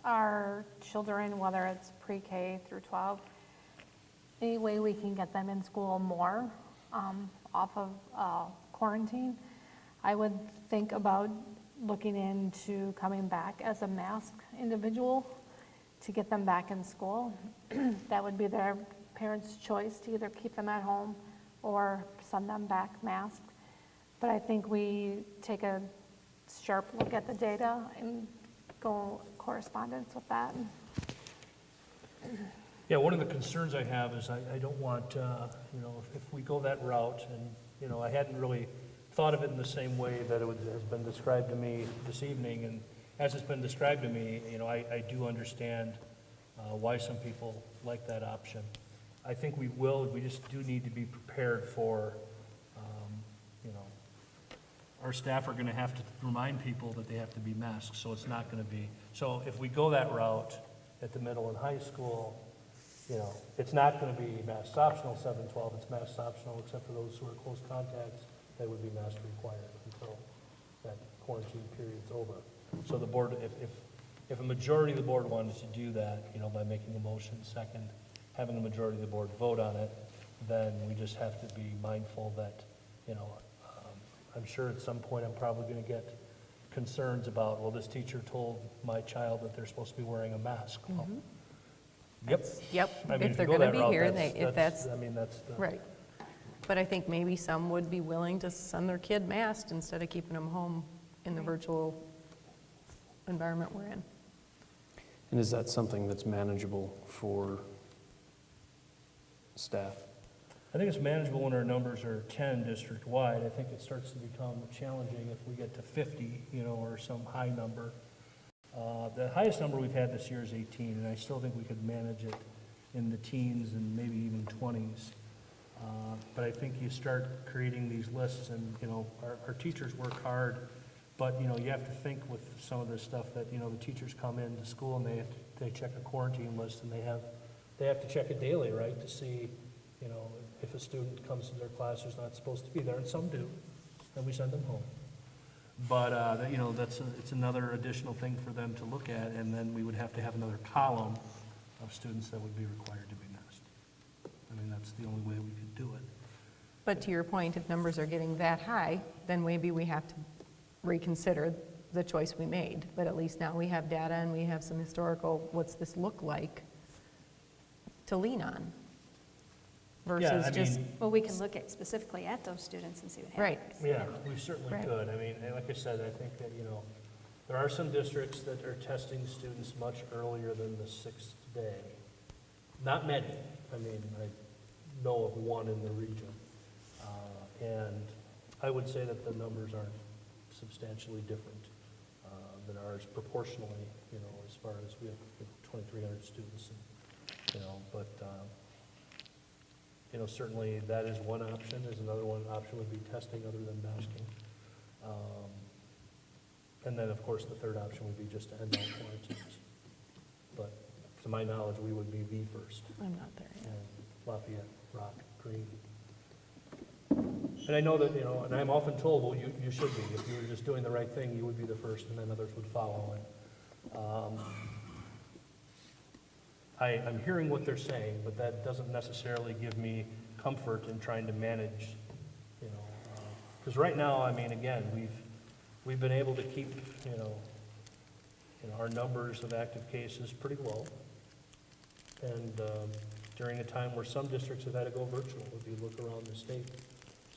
our children, whether it's pre-K through 12, any way we can get them in school more off of quarantine, I would think about looking into coming back as a masked individual to get them back in school. That would be their parents' choice to either keep them at home or send them back masked. But I think we take a sharp look at the data and go correspondence with that. Yeah, one of the concerns I have is I don't want, you know, if we go that route, and, you know, I hadn't really thought of it in the same way that it has been described to me this evening, and as it's been described to me, you know, I do understand why some people like that option. I think we just do need to be prepared for, you know, our staff are going to have to remind people that they have to be masked, so it's not going to be. So if we go that route at the middle and high school, you know, it's not going to be mask optional 7-12, it's mask optional except for those who are close contacts, that would be mask required until that quarantine period's over. So the board, if a majority of the board wanted to do that, you know, by making a motion second, having a majority of the board vote on it, then we just have to be mindful that, you know, I'm sure at some point I'm probably going to get concerns about, well, this teacher told my child that they're supposed to be wearing a mask. Well, Yep. Yep, I mean, if you they're go gonna that be route, here, if that's, I mean, that's the. right. But I think maybe some would be willing to send their kid masked instead of keeping them home in the virtual environment we're in. And is that something that's manageable for staff? I think it's manageable when our numbers are 10 district-wide. I think it starts to become challenging if we get to 50, or some high number. The highest number we've had this year is 18, and I still think we could manage it in the teens and maybe even 20s. But I think you start creating these lists, and, our teachers work hard, but, you have to think with some of this stuff that, the teachers come into school and they check a quarantine list, and they have to check it daily, right, to see, if a student comes to their class who's not supposed to be there, and some do, and we send them home. But, it's another additional thing for them to look at, and then we would have to have another column of students that would be required to be masked. I mean, that's the only way we could do it. But to your point, if numbers are getting that high, then maybe we have to reconsider the choice we made. But at least now we have data and we have some historical, what's this look like, to lean on. Versus just, Well, we can look at specifically at those students and see what right, happens. Yeah, we certainly Right. could. I mean, and like I said, I think that, there are some districts that are testing students much earlier than the 6th day. Not many. I mean, I know of one in the region. And I would say that the numbers aren't substantially different than ours proportionally, as far as we have 2,300 students. And, but, certainly that is one option. There's another one option would be testing other than masking. And then, of course, the third option would be just to end all quarantines. But to my knowledge, we would be the first. I'm not there yet. Lafayette, Rock, Green. And I know that, and I'm often told, well, you should be. If you were just doing the right thing, you would be the first, and then others would follow. And I'm hearing what they're saying, but that doesn't necessarily give me comfort in trying to manage, because right now, I mean, again, we've been able to keep, our numbers of active cases pretty low. And during a time where some districts have had to go virtual, if you look around the state,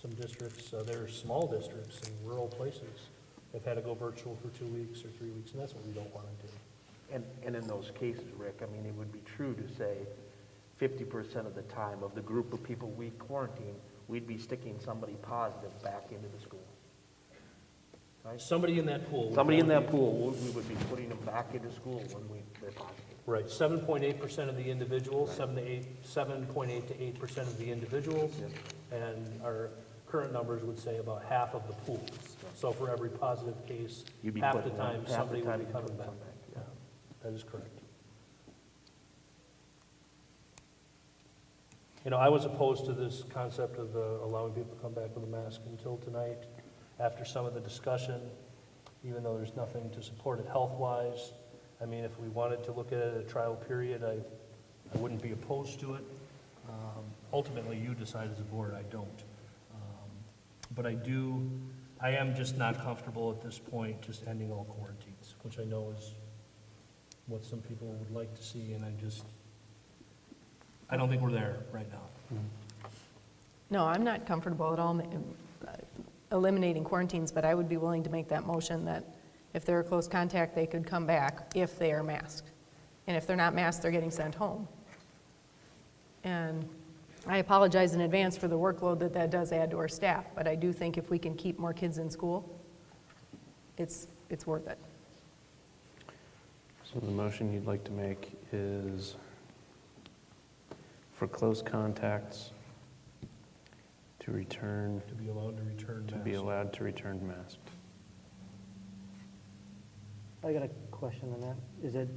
some districts, they're small districts in rural places, have had to go virtual for 2 weeks or 3 weeks, and that's what we don't want to do. And in those cases, Rick, I mean, it would be true to say 50% of the time of the group of people we quarantine, we'd be sticking somebody positive back into the school. Right? Somebody in that pool. Somebody in that pool, we would be putting them back into school when they're positive. Right, 7.8% of the individuals, 7.8 to 8% of the individuals, and our current numbers would say about half of the pools. So for every positive case, You'd be half the putting time, half somebody the would time be you'd coming put back. them back, Yeah, that is correct. I was opposed to this concept of allowing people to come back with a mask until tonight, after some of the discussion, even though there's nothing to support it health-wise. I mean, if we wanted to look at it at a trial period, I wouldn't be opposed to it. Ultimately, you decide as a board, I don't. But I am just not comfortable at this point just ending all quarantines, which I know is what some people would like to see, and I don't think we're there right now. No, I'm not comfortable at all eliminating quarantines, but I would be willing to make that motion that if they're a close contact, they could come back if they are masked. And if they're not masked, they're getting sent home. And I apologize in advance for the workload that does add to our staff, but I do think if we can keep more kids in school, it's worth it. So the motion you'd like to make is for close contacts to return, To be allowed to return to be masks. allowed to return masked. I got a question on that. Is it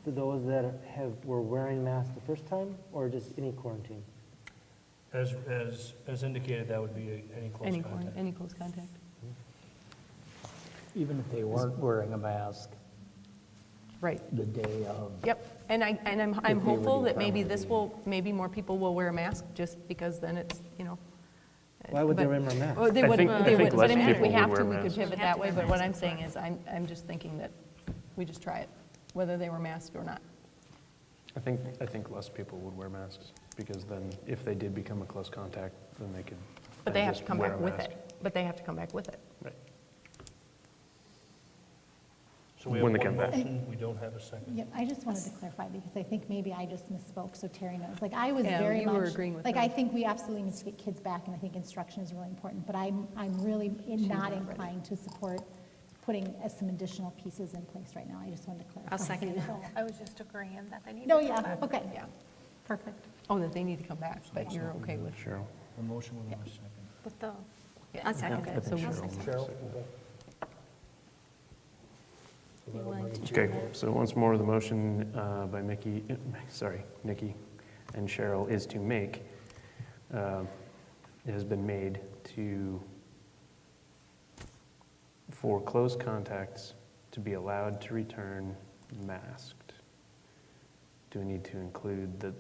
for those that were wearing masks the first time, or just any quarantine? As indicated, that would be any close contact. Any close contact. Even if they weren't wearing a mask Right. the day of. Yep, and I'm If they were hopeful that maybe determined maybe more people will wear a mask, just because then it's, Why would they but- wear a mask? Well, they I would, think but less I mean, if people we would have wear to, we could masks. pivot that way, but what I'm saying is, I'm just thinking that we just try it, whether they were masked or not. I think less people would wear masks, because then if they did become a close contact, then they could But they then have to just come wear back a with mask. it. But they have to come back with it. Right. So we have When they one come back. motion, we don't have a second. Yep, I just wanted to clarify, because I think maybe I just misspoke, so Terry knows. Like, I was Yeah, very you much. were agreeing with Like, her. I think we absolutely need to get kids back, and I think instruction is really important, but I'm really not inclined to support putting some additional pieces in place right now. I just wanted to clarify. I'll second that. So I was just agreeing that they need to No, come yeah, back. okay, Yeah. perfect. Oh, that they need to come back, but you're okay with. Cheryl? A motion without a second. With the, I'll second I it. think So- Cheryl. Cheryl, okay. So You that'll willing bring to it do Okay, that? so once more, the motion by Nikki and Cheryl is to make, it has been made for close contacts to be allowed to return masked. Do we need to include that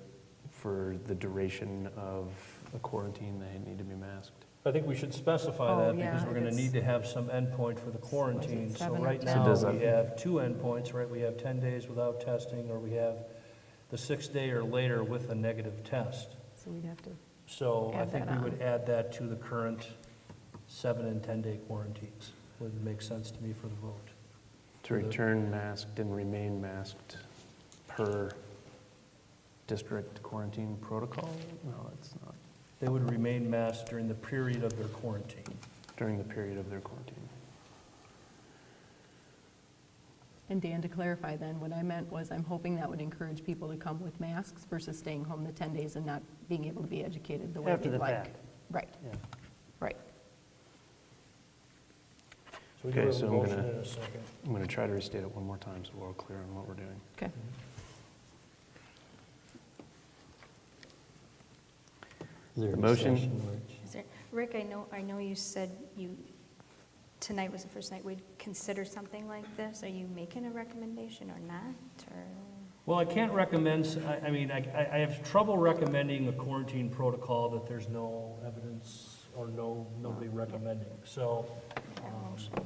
for the duration of a quarantine, they need to be masked? I think we should specify Oh, that, yeah, because we're going to it's- need to have some endpoint for the quarantine. So 7 or right 10? now, So does we that- have 2 endpoints, right? We have 10 days without testing, or we have the 6th day or later with a negative test. So we'd have to, So I Add think that we would on. add that to the current 7 and 10-day quarantines. Would make sense to me for the vote. To return masked and remain masked per district quarantine protocol? No, it's not. They would remain masked during the period of their quarantine. During the period of their quarantine. and Dan, to clarify then, what I meant was I'm hoping that would encourage people to come with masks versus staying home the 10 days and not being able to be educated the way After they'd the like. fact. Right, Yeah. right. So we do Okay, have so a I'm motion gonna- and a second. I'm going to try to restate it one more time so we're all clear on what we're doing. Okay. Is there The a motion- discussion, Rich? Is there- Rick, I know you said tonight was the first night we'd consider something like this. Are you making a recommendation or not, or? Well, I can't recommend, I mean, I have trouble recommending a quarantine protocol that there's no evidence or nobody recommending. So,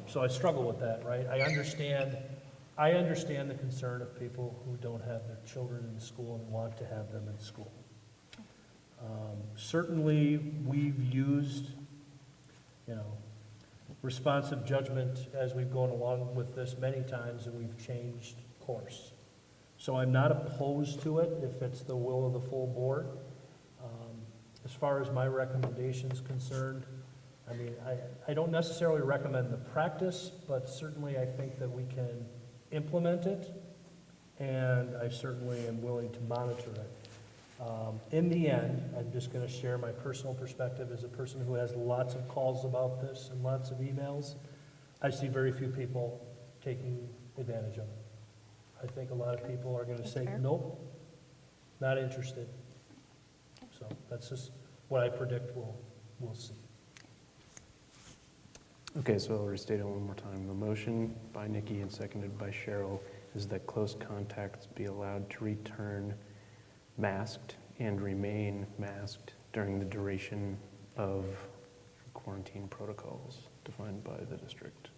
so I struggle with that, right? I understand the concern of people who don't have their children in school and want to have them in school. Certainly, we've used, responsive judgment as we've gone along with this many times, and we've changed course. So I'm not opposed to it if it's the will of the full board. As far as my recommendation's concerned, I mean, I don't necessarily recommend the practice, but certainly I think that we can implement it, and I certainly am willing to monitor it. In the end, I'm just going to share my personal perspective as a person who has lots of calls about this and lots of emails. I see very few people taking advantage of it. I think a lot of people are going to That's say, fair. nope, not interested. So that's just what I predict we'll see. Okay, so I'll restate it one more time. The motion by Nikki and seconded by Cheryl is that close contacts be allowed to return masked and remain masked during the duration of quarantine protocols defined by the district.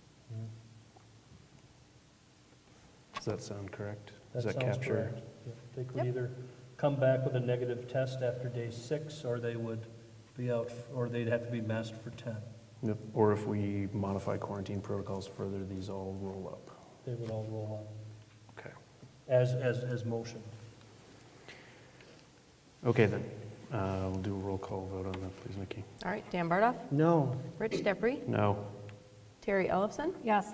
Does that sound correct? Does that sounds capture? correct. Yeah, they could Yep. either come back with a negative test after day 6, or they would be out, or they'd have to be masked for 10. Yep. Or if we modify quarantine protocols further, these all roll up. They would all roll on Okay. as motion. Okay, then. We'll do a roll call vote on that, please, Nikki. All right, Dan Bardoff, No, Rich Depree, No. Terry Ellefson, yes,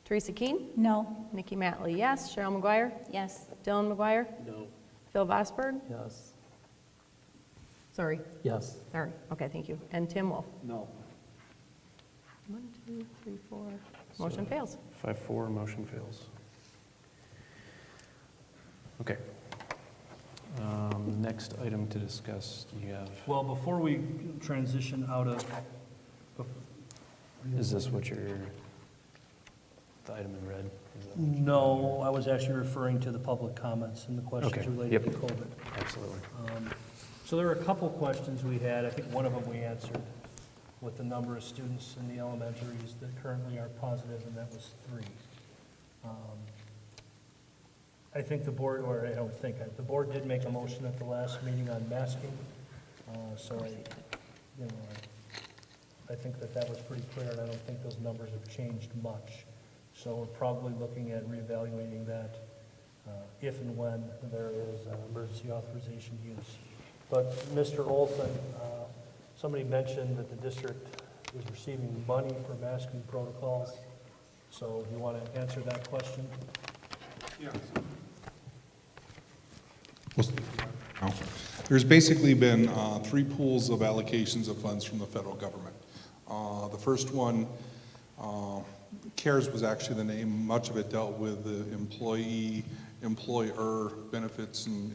Teresa Keen, No, Nikki Matley, yes. Cheryl McGuire, Yes. Dylan McGuire, No. Phil Vosberg, Yes. sorry, Yes. sorry, okay, thank you, and Tim Wolf. No. 1, 2, 3, 4, motion fails. 5-4, motion fails. Okay. Next item to discuss, you have, Well, before we transition out of, is this what you're, the item in red? Is that- no, I was actually referring to the public comments and the questions Okay, related to yep. COVID. Absolutely. So there were a couple questions we had. I think one of them we answered with the number of students in the elementaries that currently are positive, and that was 3. I think the board, or I don't think, the board did make a motion at the last meeting on masking. So I think that was pretty clear, and I don't think those numbers have changed much. So we're probably looking at reevaluating that if and when there is emergency authorization use. But Mr. Olson, somebody mentioned that the district was receiving money for masking protocols. So you want to answer that question? Yeah. There's basically been 3 pools of allocations of funds from the federal government. The first one, CARES was actually the name. Much of it dealt with the employer benefits and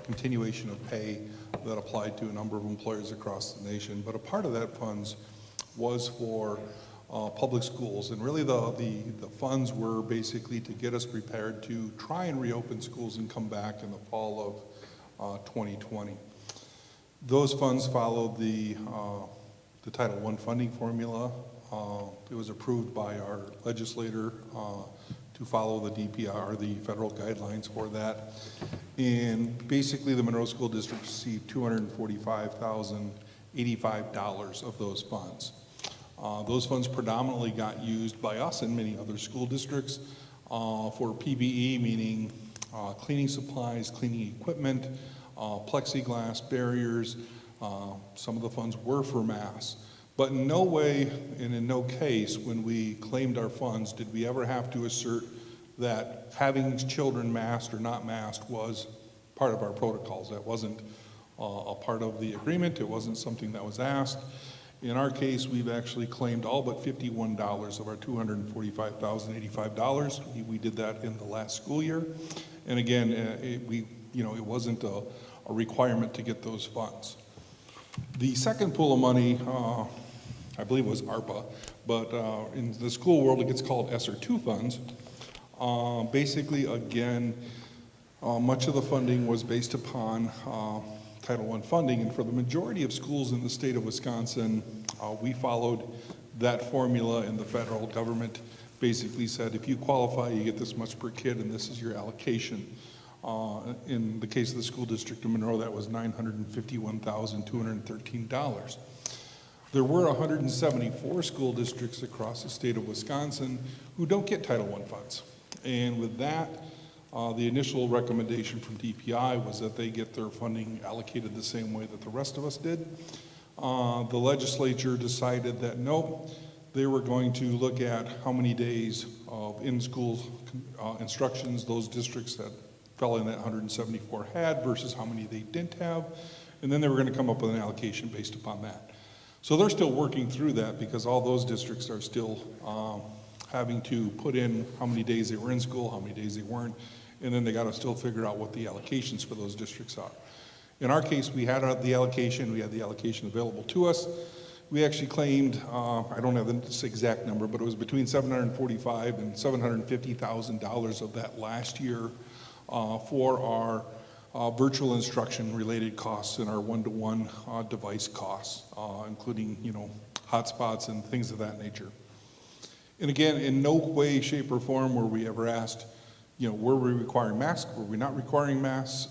continuation of pay that applied to a number of employers across the nation. But a part of that funds was for public schools, and really the funds were basically to get us prepared to try and reopen schools and come back in the fall of 2020. Those funds followed the Title I funding formula. It was approved by our legislator to follow the DPR, the federal guidelines for that. And basically the Monroe School District received $245,085 of those funds. Those funds predominantly got used by us and many other school districts for PPE, meaning cleaning supplies, cleaning equipment, plexiglass barriers. Some of the funds were for masks. But in no way and in no case when we claimed our funds did we ever have to assert that having children masked or not masked was part of our protocols. That wasn't a part of the agreement. It wasn't something that was asked. In our case, we've actually claimed all but $51 of our $245,085. We did that in the last school year. And again, it wasn't a requirement to get those funds. The second pool of money, I believe it was ARPA, but in the school world it gets called ESSER II funds. Basically, again, much of the funding was based upon Title I funding, and for the majority of schools in the state of Wisconsin, we followed that formula, and the federal government basically said, if you qualify, you get this much per kid, and this is your allocation. In the case of the school district of Monroe, that was $951,213. There were 174 school districts across the state of Wisconsin who don't get Title I funds. And with that, the initial recommendation from DPI was that they get their funding allocated the same way that the rest of us did. The legislature decided that no, they were going to look at how many days of in-school instructions those districts that fell in that 174 had versus how many they didn't have, and then they were going to come up with an allocation based upon that. So they're still working through that because all those districts are still having to put in how many days they were in school, how many days they weren't, and then they got to still figure out what the allocations for those districts are. In our case, we had the allocation available to us. We actually claimed, I don't have this exact number, but it was between $745,000 and $750,000 of that last year for our virtual instruction related costs and our one-to-one device costs, including, hotspots and things of that nature. And again, in no way, shape, or form were we ever asked, were we requiring masks? Were we not requiring masks?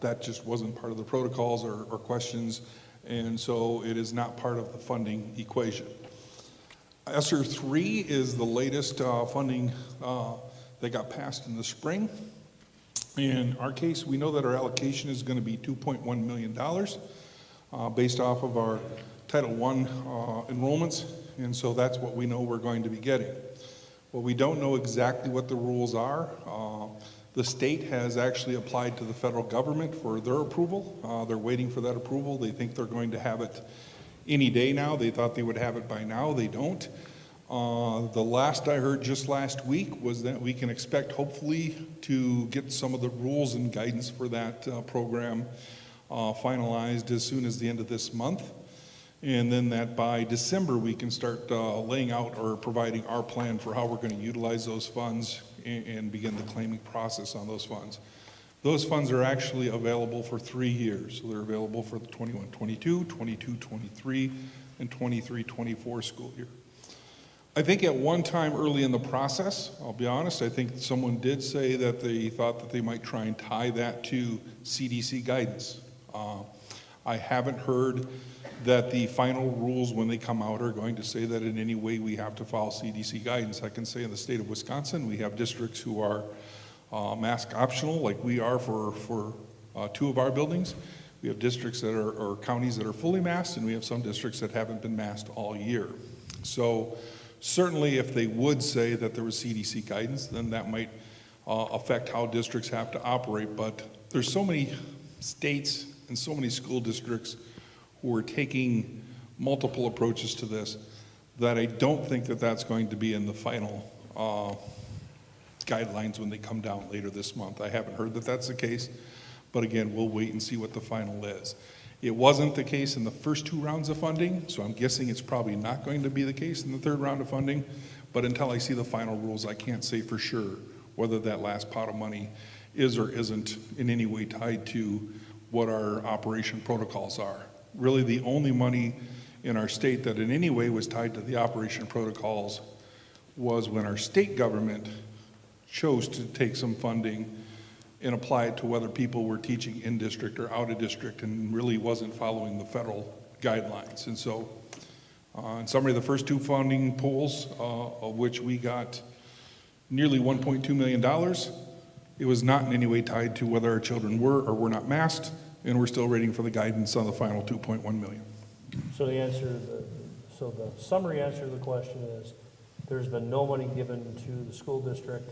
That just wasn't part of the protocols or questions, and so it is not part of the funding equation. ESSER III is the latest funding that got passed in the spring. In our case, we know that our allocation is going to be $2.1 million based off of our Title I enrollments, and so that's what we know we're going to be getting. Well, we don't know exactly what the rules are. The state has actually applied to the federal government for their approval. They're waiting for that approval. They think they're going to have it any day now. They thought they would have it by now. They don't. The last I heard just last week was that we can expect hopefully to get some of the rules and guidance for that program finalized as soon as the end of this month. And then that by December we can start laying out or providing our plan for how we're going to utilize those funds and begin the claiming process on those funds. Those funds are actually available for 3 years. So they're available for the 21-22, 22-23, and 23-24 school year. I think at one time early in the process, I'll be honest, I think someone did say that they thought that they might try and tie that to CDC guidance. I haven't heard that the final rules when they come out are going to say that in any way we have to follow CDC guidance. I can say in the state of Wisconsin, we have districts who are mask optional, like we are for 2 of our buildings. We have districts that are, or counties that are fully masked, and we have some districts that haven't been masked all year. So certainly if they would say that there was CDC guidance, then that might affect how districts have to operate. But there's so many states and so many school districts who are taking multiple approaches to this that I don't think that that's going to be in the final guidelines when they come down later this month. I haven't heard that that's the case, but again, we'll wait and see what the final is. It wasn't the case in the first 2 rounds of funding, so I'm guessing it's probably not going to be the case in the 3rd round of funding, but until I see the final rules, I can't say for sure whether that last pot of money is or isn't in any way tied to what our operation protocols are. Really, the only money in our state that in any way was tied to the operation protocols was when our state government chose to take some funding and apply it to whether people were teaching in district or out of district and really wasn't following the federal guidelines. And so, in summary, the first 2 funding pools, of which we got nearly $1.2 million, it was not in any way tied to whether our children were or were not masked, and we're still waiting for the guidance on the final 2.1 million. So the summary answer to the question is, there's been no money given to the school district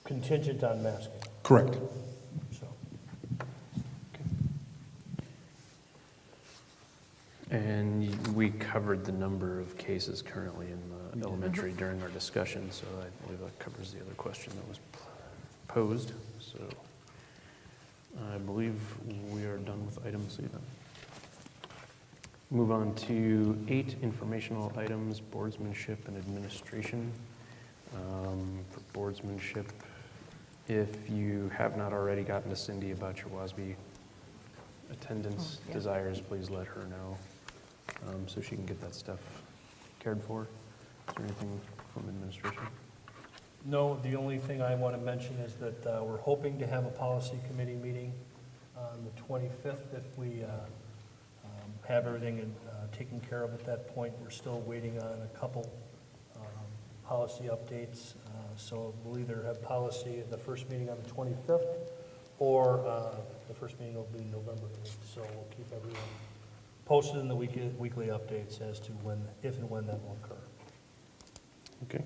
contingent on masking. Correct. So, And we covered the number of cases currently in the elementary during our discussion, so I believe that covers the other question that was posed. So I believe we are done with item C then. Move on to 8 informational items, boardsmanship and administration. For boardsmanship, if you have not already gotten to Cindy about your WASB attendance desires, please let her know so she can get that stuff cared for. Is there anything from administration? no, the only thing I want to mention is that we're hoping to have a policy committee meeting on the 25th if we have everything taken care of at that point. We're still waiting on a couple policy updates. So we'll either have policy at the first meeting on the 25th, or the first meeting will be November 8th. So we'll keep everyone posted in the weekly updates as to when, if and when that will occur. Okay.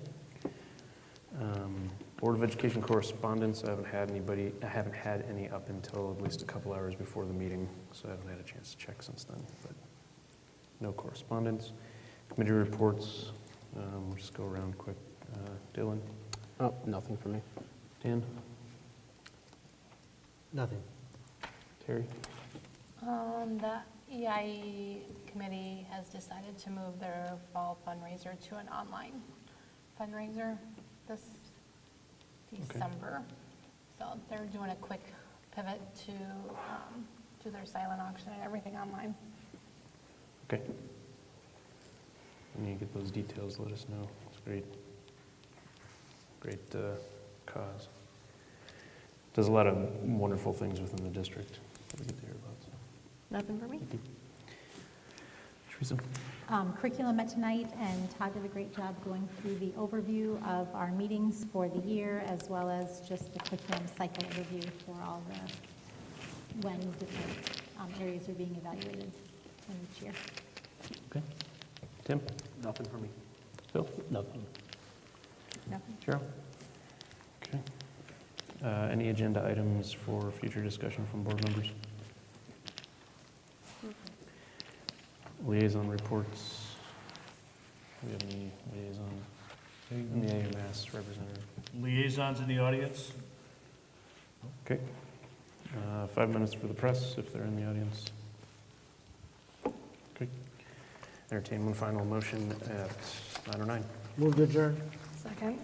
Board of Education correspondence, I haven't had any up until at least a couple hours before the meeting, so I haven't had a chance to check since then, but no correspondence. Committee reports, we'll just go around quick. Dylan? Oh, nothing for me. Dan? Nothing. Terry? The EIE committee has decided to move their fall fundraiser to an online fundraiser this December. So they're doing a quick pivot to do their silent auction and everything online. Okay. When you get those details, let us know. It's great. Great cause. Does a lot of wonderful things within the district that we get to hear about. So. Nothing for me. Thank you. Teresa? Curriculum met tonight, and Todd did a great job going through the overview of our meetings for the year, as well as just the curriculum cycle overview for all the, when different areas are being evaluated in each year. Okay. Tim? Nothing for me. Phil? Nothing. Nothing. Cheryl? Okay. Any agenda items for future discussion from board members? Liaison reports. Do we have any liaison? And the AMS representative. Liaisons in the audience? Okay. 5 minutes for the press, if they're in the audience. Okay. Entertain one final motion at 9:09. Move to adjourn. Second.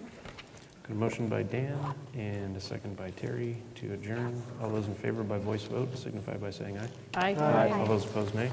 Got a motion by Dan and a second by Terry to adjourn. All those in favor by voice vote signify by saying aye. Aye. All those opposed, nay.